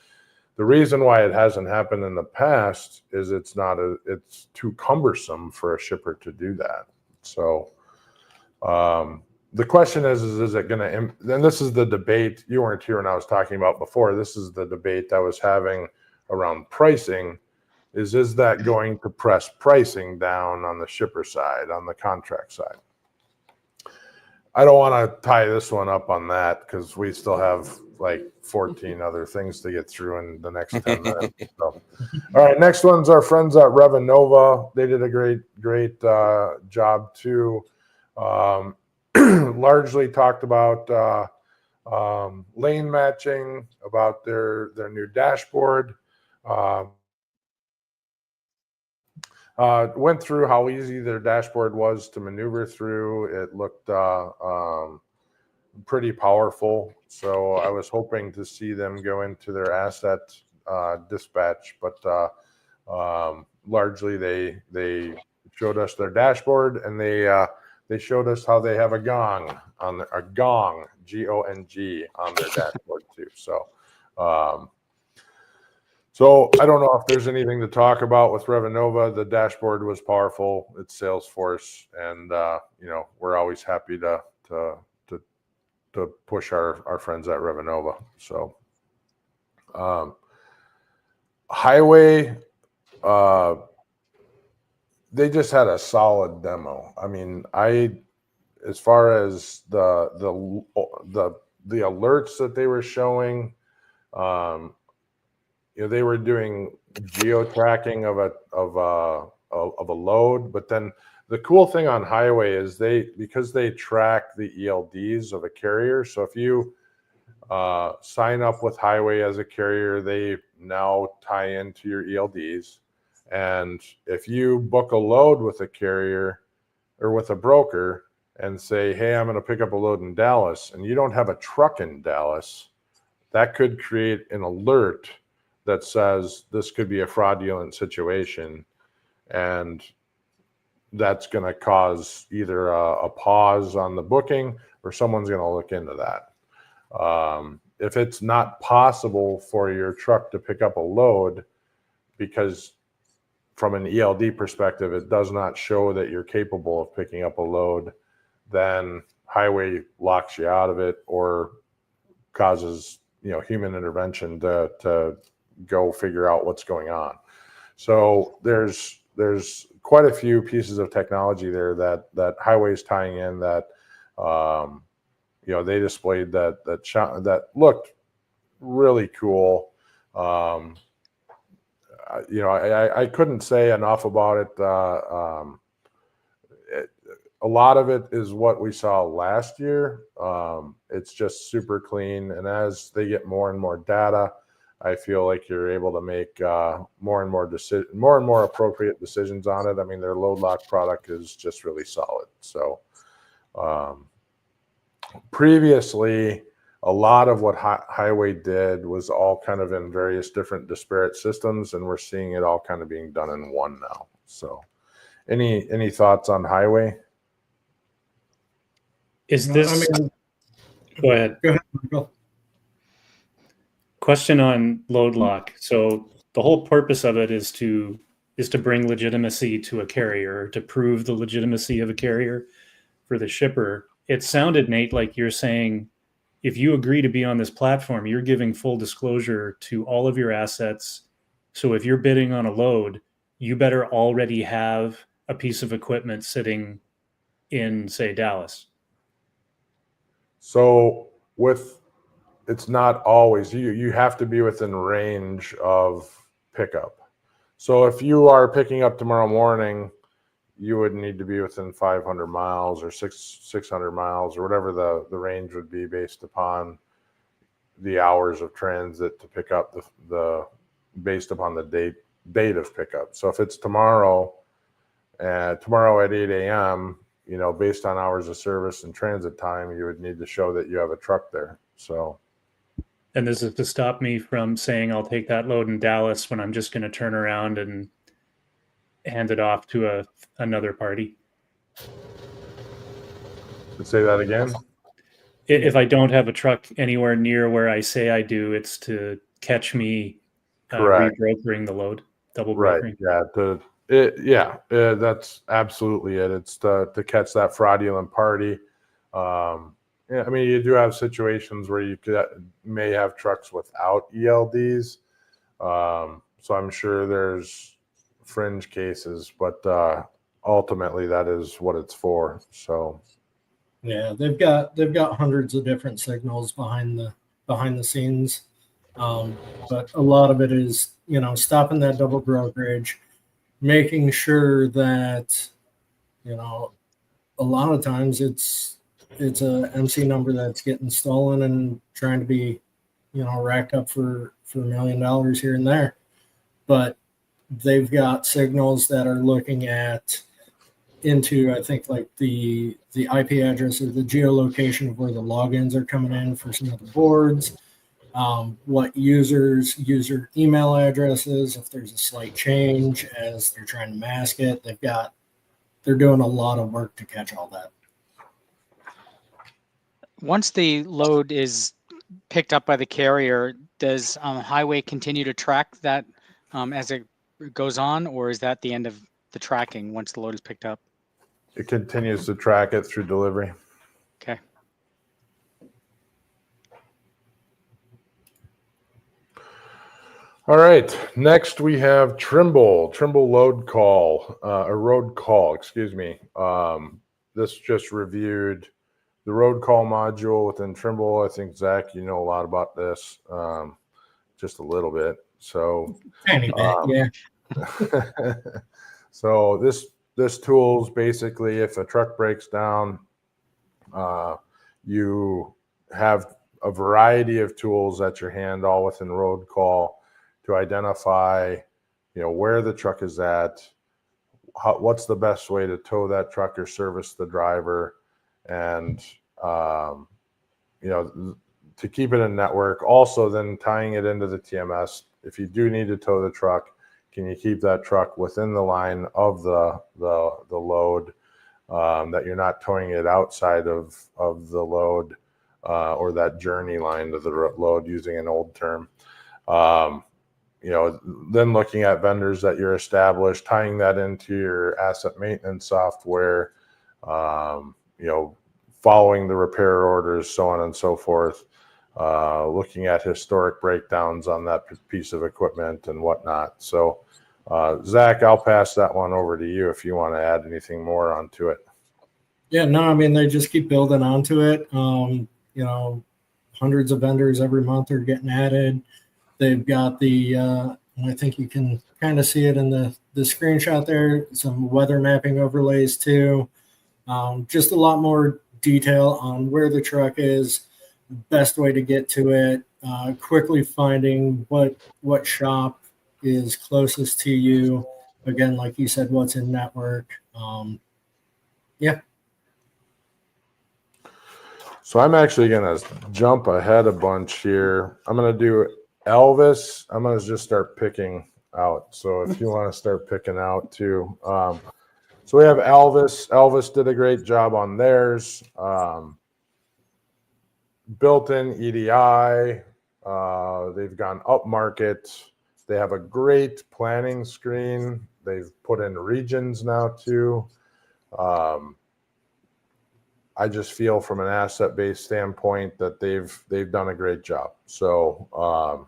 The reason why it hasn't happened in the past is it's too cumbersome for a shipper to do that. So the question is it going to, and this is the debate you weren't here when I was talking about before. This is the debate I was having around pricing. Is that going to press pricing down on the shipper side, on the contract side? I don't want to tie this one up on that because we still have like 14 other things to get through in the next 10 minutes. So. All right, next one's our friends at Revanova. They did a great job too. Largely talked about lane matching, about their new dashboard. Went through how easy their dashboard was to maneuver through. It looked pretty powerful. So I was hoping to see them go into their asset dispatch, but largely they showed us their dashboard, and they showed us how they have a gong G-O-N-G on their dashboard too. So I don't know if there's anything to talk about with Revanova. The dashboard was powerful. It's Salesforce, and we're always happy to push our friends at Revanova. So Highway, they just had a solid demo. I mean, as far as the alerts that they were showing, they were doing geo tracking of a load. But then the cool thing on Highway is because they track the ELDs of a carrier. So if you sign up with Highway as a carrier, they now tie into your ELDs. And if you book a load with a carrier or with a broker and say, hey, I'm going to pick up a load in Dallas, and you don't have a truck in Dallas, that could create an alert that says this could be a fraudulent situation. And that's going to cause either a pause on the booking or someone's going to look into that. If it's not possible for your truck to pick up a load because from an ELD perspective, it does not show that you're capable of picking up a load, then highway locks you out of it or causes, human intervention to go figure out what's going on. So there's quite a few pieces of technology there that highway's tying in that, they displayed that looked really cool. I couldn't say enough about it. A lot of it is what we saw last year. It's just super clean. And as they get more and more data, I feel like you're able to make more and more appropriate decisions on it. I mean, their load lock product is just really solid. So previously, a lot of what highway did was all kind of in various different disparate systems, and we're seeing it all kind of being done in one now. So any thoughts on highway? Is this? Go ahead. Go ahead, Michael. Question on load lock. So the whole purpose of it is to bring legitimacy to a carrier, to prove the legitimacy of a carrier for the shipper. It sounded, Nate, like you're saying, if you agree to be on this platform, you're giving full disclosure to all of your assets. So if you're bidding on a load, you better already have a piece of equipment sitting in, say, Dallas. So it's not always, you have to be within range of pickup. So if you are picking up tomorrow morning, you would need to be within 500 miles or 600 miles or whatever the range would be based upon the hours of transit to pick up the based upon the date of pickup. So if it's tomorrow at 8 a.m., based on hours of service and transit time, you would need to show that you have a truck there. So. And this is to stop me from saying I'll take that load in Dallas when I'm just going to turn around and hand it off to another party. Say that again. If I don't have a truck anywhere near where I say I do, it's to catch me rebrokering the load, double brokering. Right. Yeah. That's absolutely it. It's to catch that fraudulent party. Yeah, I mean, you do have situations where you may have trucks without ELDs. So I'm sure there's fringe cases, but ultimately that is what it's for. So yeah, they've got hundreds of different signals behind the scenes, but a lot of it is stopping that double brokerage, making sure that a lot of times it's a MC number that's getting stolen and trying to be racked up for $1 million here and there, but they've got signals that are looking into, I think, like the IP address or the geolocation of where the logins are coming in for some of the boards, what user email addresses, if there's a slight change as they're trying to mask it. They're doing a lot of work to catch all that. Once the load is picked up by the carrier, does highway continue to track that as it goes on, or is that the end of the tracking once the load is picked up? it continues to track it through delivery. Okay. All right. Next, we have Trimble load call, a road call, excuse me. This just reviewed the road call module within Trimble. I think, Zach, you know a lot about this, just a little bit. So, yeah. So this tool's basically, if a truck breaks down, you have a variety of tools at your hand, all within road call, to identify, where the truck is at, what's the best way to tow that truck or service the driver, and to keep it in network. Also, then tying it into the TMS. If you do need to tow the truck, Can you keep that truck within the line of the load, that you're not towing it outside of the load, or that journey line to the load, using an old term. Then looking at vendors that you're established, tying that into your asset maintenance software, following the repair orders, so on and so forth, looking at historic breakdowns on that piece of equipment and whatnot. So, Zach, I'll pass that one over to you if you want to add anything more onto it. Yeah, no, I mean, they just keep building onto it. Hundreds of vendors every month are getting added. They've got I think you can kind of see it in the screenshot there, some weather mapping overlays too. Just a lot more detail on where the truck is, best way to get to it, quickly finding what shop is closest to you. Again, like you said, what's in network. Yeah. So I'm actually going to jump ahead a bunch here. I'm going to do Elvis. I'm going to just start picking out. So if you want to start picking out too. So we have Elvis. Elvis did a great job on theirs. Built-in EDI. They've gone up market. They have a great planning screen. They've put in regions now too. I just feel from an asset-based standpoint that they've done a great job. So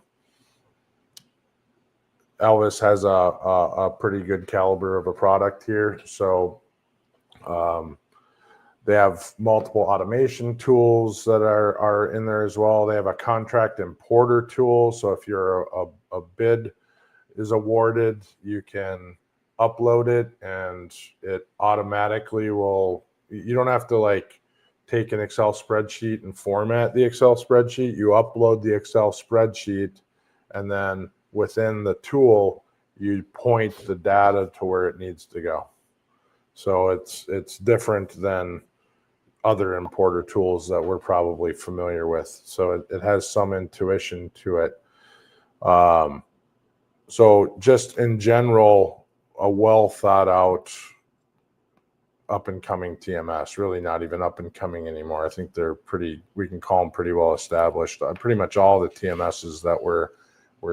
Elvis has a pretty good caliber of a product here. So they have multiple automation tools that are in there as well. They have a contract importer tool. So if you're a bid is awarded, you can upload it and it automatically will. You don't have to take an Excel spreadsheet and format the Excel spreadsheet. You upload the Excel spreadsheet, and then within the tool, you point the data to where it needs to go. So it's different than other importer tools that we're probably familiar with. So it has some intuition to it. So just in general, a well thought out, up and coming TMS, really not even up and coming anymore. I think we can call them pretty well established. Pretty much all the TMSs that were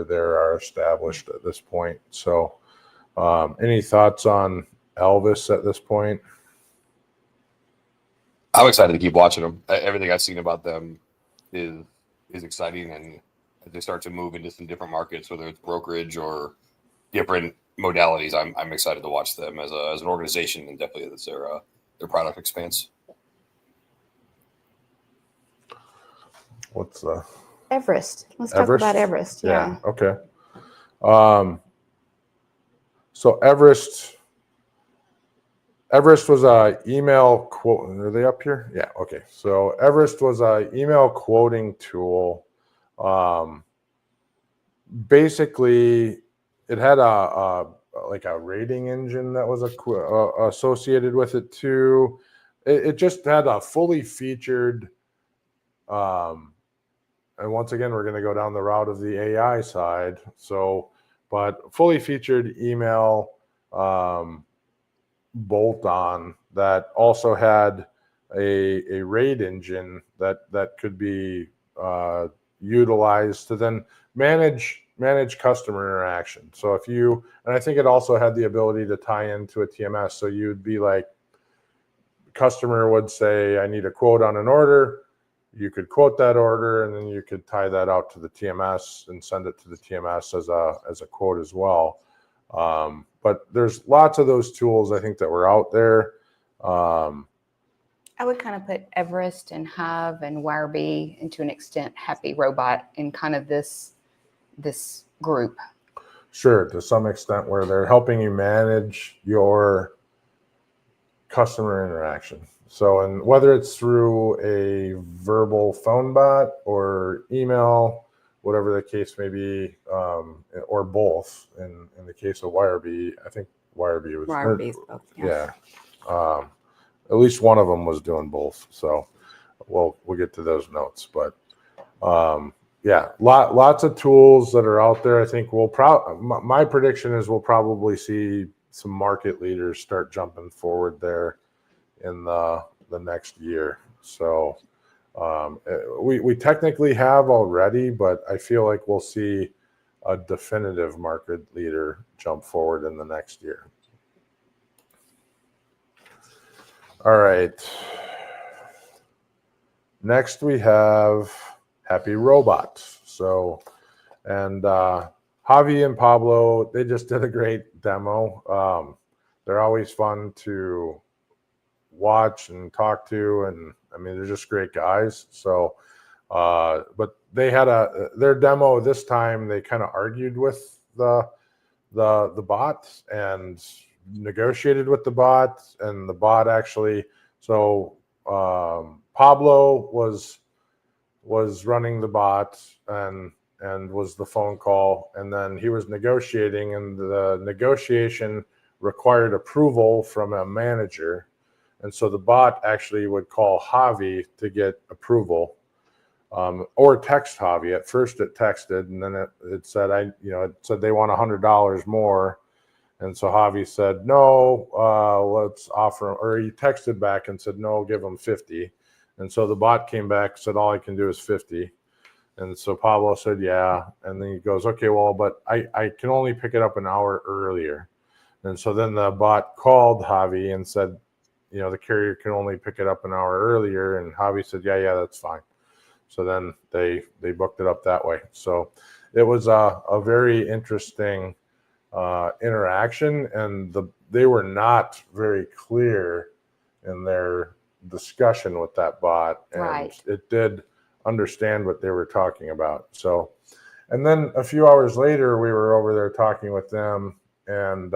there are established at this point. So any thoughts on Elvis at this point? I'm excited to keep watching them. Everything I've seen about them is exciting, and as they start to move into some different markets, whether it's brokerage or different modalities, I'm excited to watch them as an organization, and definitely as their product expands. What's Everest? Let's Everest? talk about Everest. Yeah. Okay. So Everest was a email quote. Are they up here? Yeah. Okay. So Everest was a email quoting tool. Basically, it had a rating engine that was associated with it too. It just had a fully featured. And once again, we're going to go down the route of the AI side. So, but fully featured email bolt-on that also had a rate engine that could be utilized to then manage customer interaction. So and I think it also had the ability to tie into a TMS. So you'd be like, customer would say, I need a quote on an order. You could quote that order, and then you could tie that out to the TMS and send it to the TMS as a quote as well. But there's lots of those tools, I think, that were out there. I would kind of put Everest and Hub and Wirebee, and to an extent, Happy Robot in kind of this group. Sure, to some extent, where they're helping you manage your customer interaction. So, and whether it's through a verbal phone bot or email, whatever the case may be, or both. In the case of Wirebee, I think Wirebee was both. Yeah. At least one of them was doing both. So we'll get to those notes. But yeah, lots of tools that are out there. I think my prediction is we'll probably see some market leaders start jumping forward there in the next year. So we technically have already, but I feel like we'll see a definitive market leader jump forward in the next year. All right. Next we have Happy Robots. So, and Javi and Pablo, they just did a great demo. They're always fun to watch and talk to, and I mean, they're just great guys. So, but they had their demo this time. They kind of argued with the bot and negotiated with the bot, and the bot actually. So Pablo was running the bot and was the phone call, and then he was negotiating, and the negotiation required approval from a manager. And so the bot actually would call Javi to get approval, or text Javi. At first it texted, and then it said, it said they want $100 more. And so Javi said, no, let's offer him, or he texted back and said, no, give him 50. And so the bot came back, said, all I can do is 50. And so Pablo said, yeah. And then he goes, okay, well, but I can only pick it up an hour earlier. And so then the bot called Javi and said, the carrier can only pick it up an hour earlier. And Javi said, yeah, that's fine. So then they booked it up that way. So it was a very interesting interaction, and they were not very clear in their discussion with that bot, and Right. It did understand what they were talking about. So, and then a few hours later, we were over there talking with them, and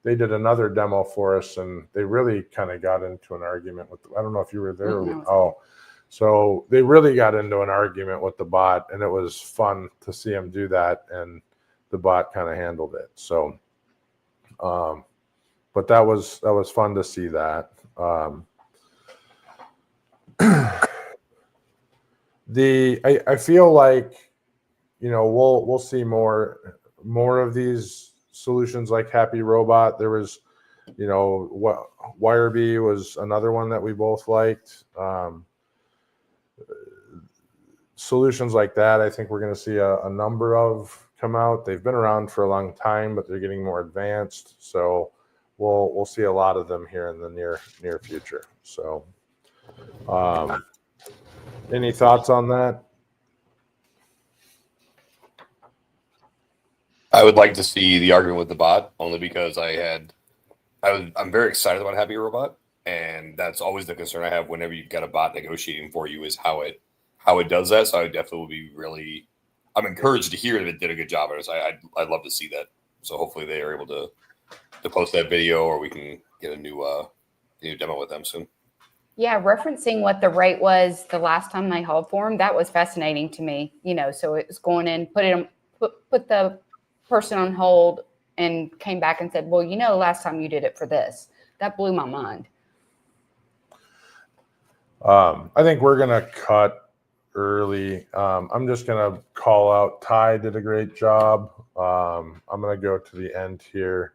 they did another demo for us, and they really kind of got into an argument with, I don't know if you were there. Mm-hmm. So they really got into an argument with the bot, and it was fun to see them do that, and the bot kind of handled it. So, but that was fun to see that. I feel like, we'll see more of these solutions like Happy Robot. There was, what Wirebee was another one that we both liked. Solutions like that, I think we're going to see a number of come out. They've been around for a long time, but they're getting more advanced. So we'll see a lot of them here in the near future. So, any thoughts on that? I would like to see the argument with the bot, only because I'm very excited about Happy Robot, and that's always the concern I have whenever you've got a bot negotiating for you, is how it does that. So I definitely will be I'm encouraged to hear that it did a good job. I'd love to see that. So hopefully they are able to post that video, or we can get a new demo with them soon. Yeah, referencing what the rate was the last time they hauled for him, that was fascinating to me. So it was going in, put the person on hold, and came back and said, well, last time you did it for this. That blew my mind. I think we're going to cut early. I'm just going to call out Ty did a great job. I'm going to go to the end here.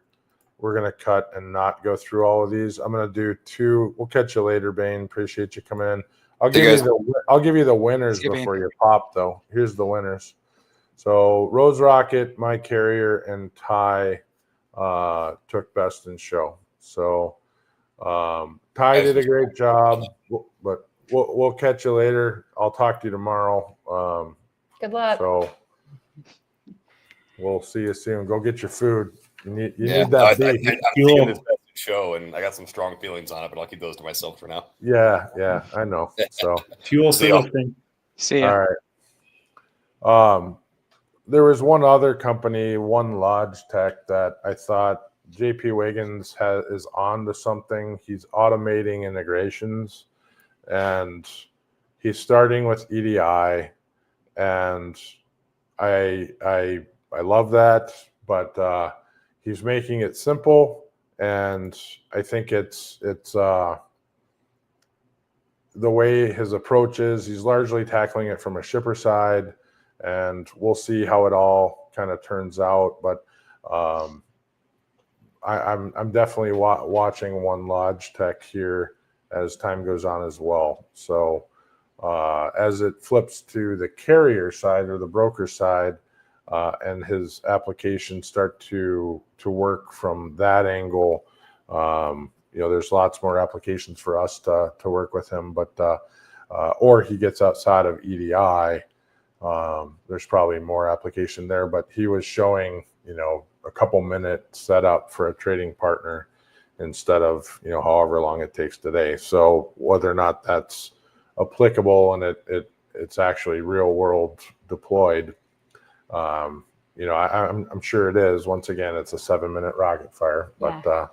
We're going to cut and not go through all of these. I'm going to do two. We'll catch you later, Bane. Appreciate you coming in. I'll give you the winners before you pop, though. Here's the winners. So Rose Rocket, My Carrier, and Ty took best in show. So Ty did a great job, but we'll catch you later. I'll talk to you tomorrow. Good luck. So we'll see you soon. Go get your food. You need that beef. I'm seeing this best in show, and I got some strong feelings on it, but I'll keep those to myself for now. Yeah, I know. So fuel thing. See ya. All right. There was one other company, One Lodge Tech, that I thought JP Wiggins is on to something. He's automating integrations, and he's starting with EDI, and I love that, but he's making it simple, and I think it's the way his approach is. He's largely tackling it from a shipper side, and we'll see how it all kind of turns out. But I'm definitely watching one Logitech here as time goes on as well. So as it flips to the carrier side or the broker side, and his applications start to work from that angle, there's lots more applications for us to work with him. But or he gets outside of EDI, there's probably more application there. But he was showing, a couple minute setup for a trading partner instead of, however long it takes today. So whether or not that's applicable and it's actually real world deployed, I'm sure it is. Once again, it's a 7-minute rocket fire. Yeah. But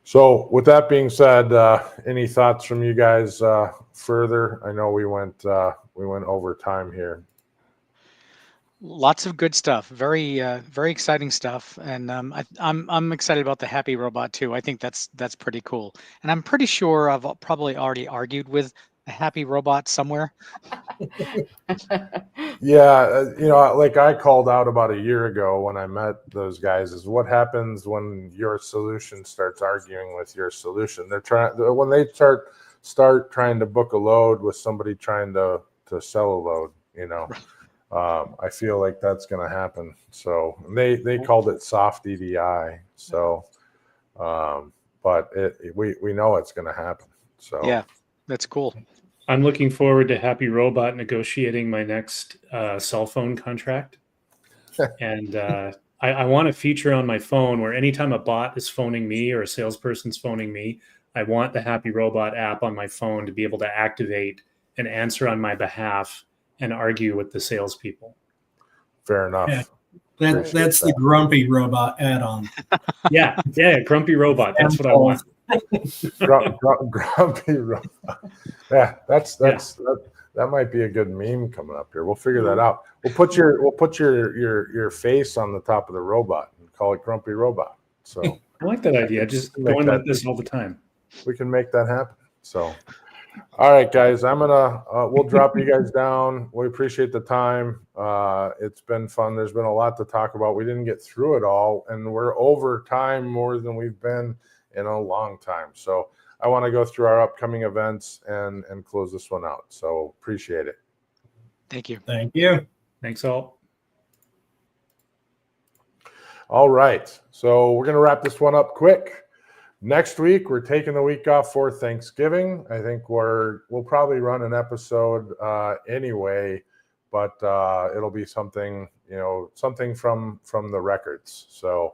so with that being said, any thoughts from you guys further? I know we went over time here. Lots of good stuff. Very very exciting stuff, and I'm excited about the Happy Robot too. I think that's pretty cool, and I'm pretty sure I've probably already argued with a Happy Robot somewhere. Yeah, like I called out about a year ago when I met those guys, is what happens when your solution starts arguing with your solution. When they start trying to book a load with somebody trying to sell a load, I feel like that's going to happen. So they called it soft EDI. So, but we know it's going to happen. So yeah, that's cool. I'm looking forward to Happy Robot negotiating my next cell phone contract. And I want a feature on my phone where anytime a bot is phoning me or a salesperson's phoning me, I want the Happy Robot app on my phone to be able to activate and answer on my behalf and argue with the salespeople. Fair enough. Yeah. That's the Grumpy Robot add-on. Yeah, Grumpy Robot. That's what I want. Grumpy Robot. Yeah, that might be a good meme coming up here. We'll figure that out. We'll put your face on the top of the robot and call it Grumpy Robot. So I like that idea. Just going like this all the time. We can make that happen. So, all right, guys, we'll drop you guys down. We appreciate the time. It's been fun. There's been a lot to talk about. We didn't get through it all, and we're over time more than we've been in a long time. So I want to go through our upcoming events and close this one out. So appreciate it. Thank you. Thank you. Thanks all. All right. So we're going to wrap this one up quick. Next week, we're taking the week off for Thanksgiving. I think we'll probably run an episode anyway, but it'll be something from the records. So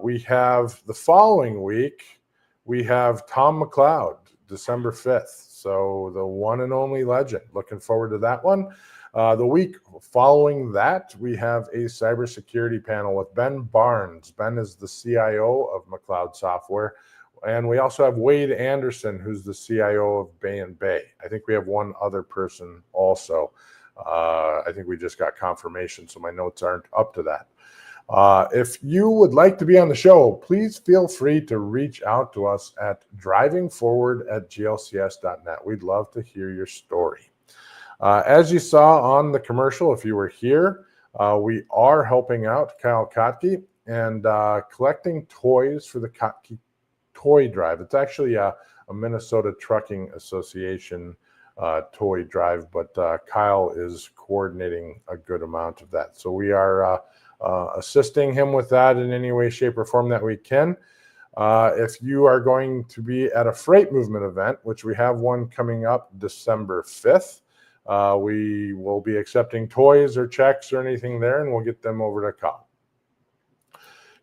we have the following week, we have Tom McLeod, December 5th. So the one and only legend. Looking forward to that one. The week following that, we have a cybersecurity panel with Ben Barnes. Ben is the CIO of McLeod Software. And we also have Wade Anderson, who's the CIO of Bay & Bay. I think we have one other person also. I think we just got confirmation, so my notes aren't up to that. If you would like to be on the show, please feel free to reach out to us at drivingforward@glcs.net. We'd love to hear your story. As you saw on the commercial, if you were here, we are helping out Kyle Kotke and collecting toys for the Kotke Toy Drive. It's actually a Minnesota Trucking Association toy drive, but Kyle is coordinating a good amount of that. So we are assisting him with that in any way, shape, or form that we can. If you are going to be at a freight movement event, which we have one coming up December 5th, we will be accepting toys or checks or anything there, and we'll get them over to Kyle.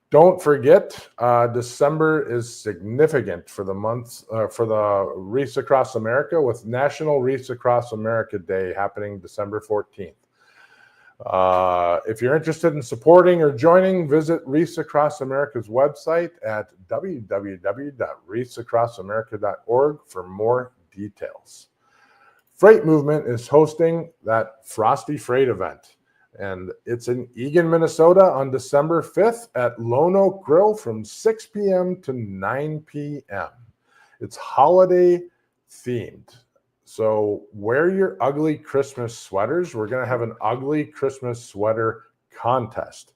Don't forget, December is significant for the month for the Wreaths Across America, with National Wreaths Across America Day happening December 14th. If you're interested in supporting or joining, visit Wreaths Across America's website at www.wreathsacrossamerica.org for more details. Freight Movement is hosting that Frosty Freight event, and it's in Eagan, Minnesota on December 5th at Lone Oak Grill from 6 p.m. to 9 p.m. It's holiday themed. So wear your ugly Christmas sweaters. We're going to have an ugly Christmas sweater contest.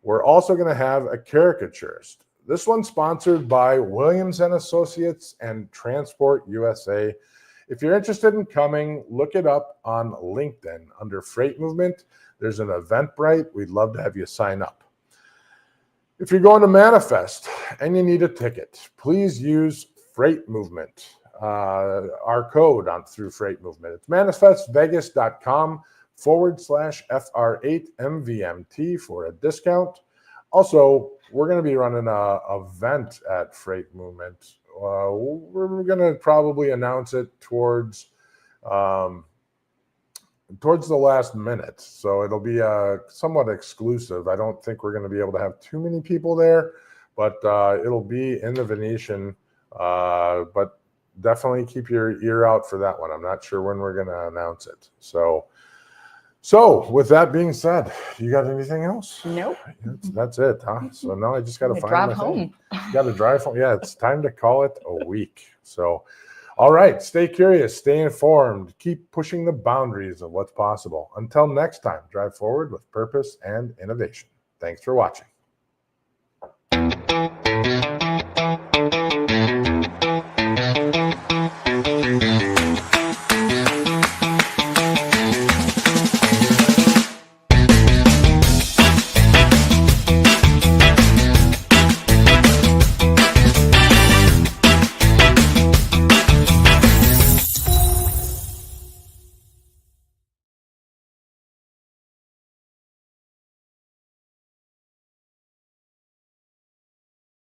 We're also going to have a caricaturist. This one's sponsored by Williams and Associates and Transport USA. If you're interested in coming, look it up on LinkedIn under Freight Movement. There's an Eventbrite. We'd love to have you sign up. If you're going to Manifest and you need a ticket, please use Freight Movement. Our code through Freight Movement. It's manifestvegas.com/FR8MVMT for a discount. Also, we're going to be running an event at Freight Movement. We're going to probably announce it towards the last minute. So it'll be somewhat exclusive. I don't think we're going to be able to have too many people there, but it'll be in the Venetian. But definitely keep your ear out for that one. I'm not sure when we're going to announce it. So with that being said, you got anything else? Nope. That's it, huh? So now I just got to find drive my home. Got to drive home. Yeah, it's time to call it a week. So, all right, stay curious, stay informed, keep pushing the boundaries of what's possible. Until next time, drive forward with purpose and innovation. Thanks for watching.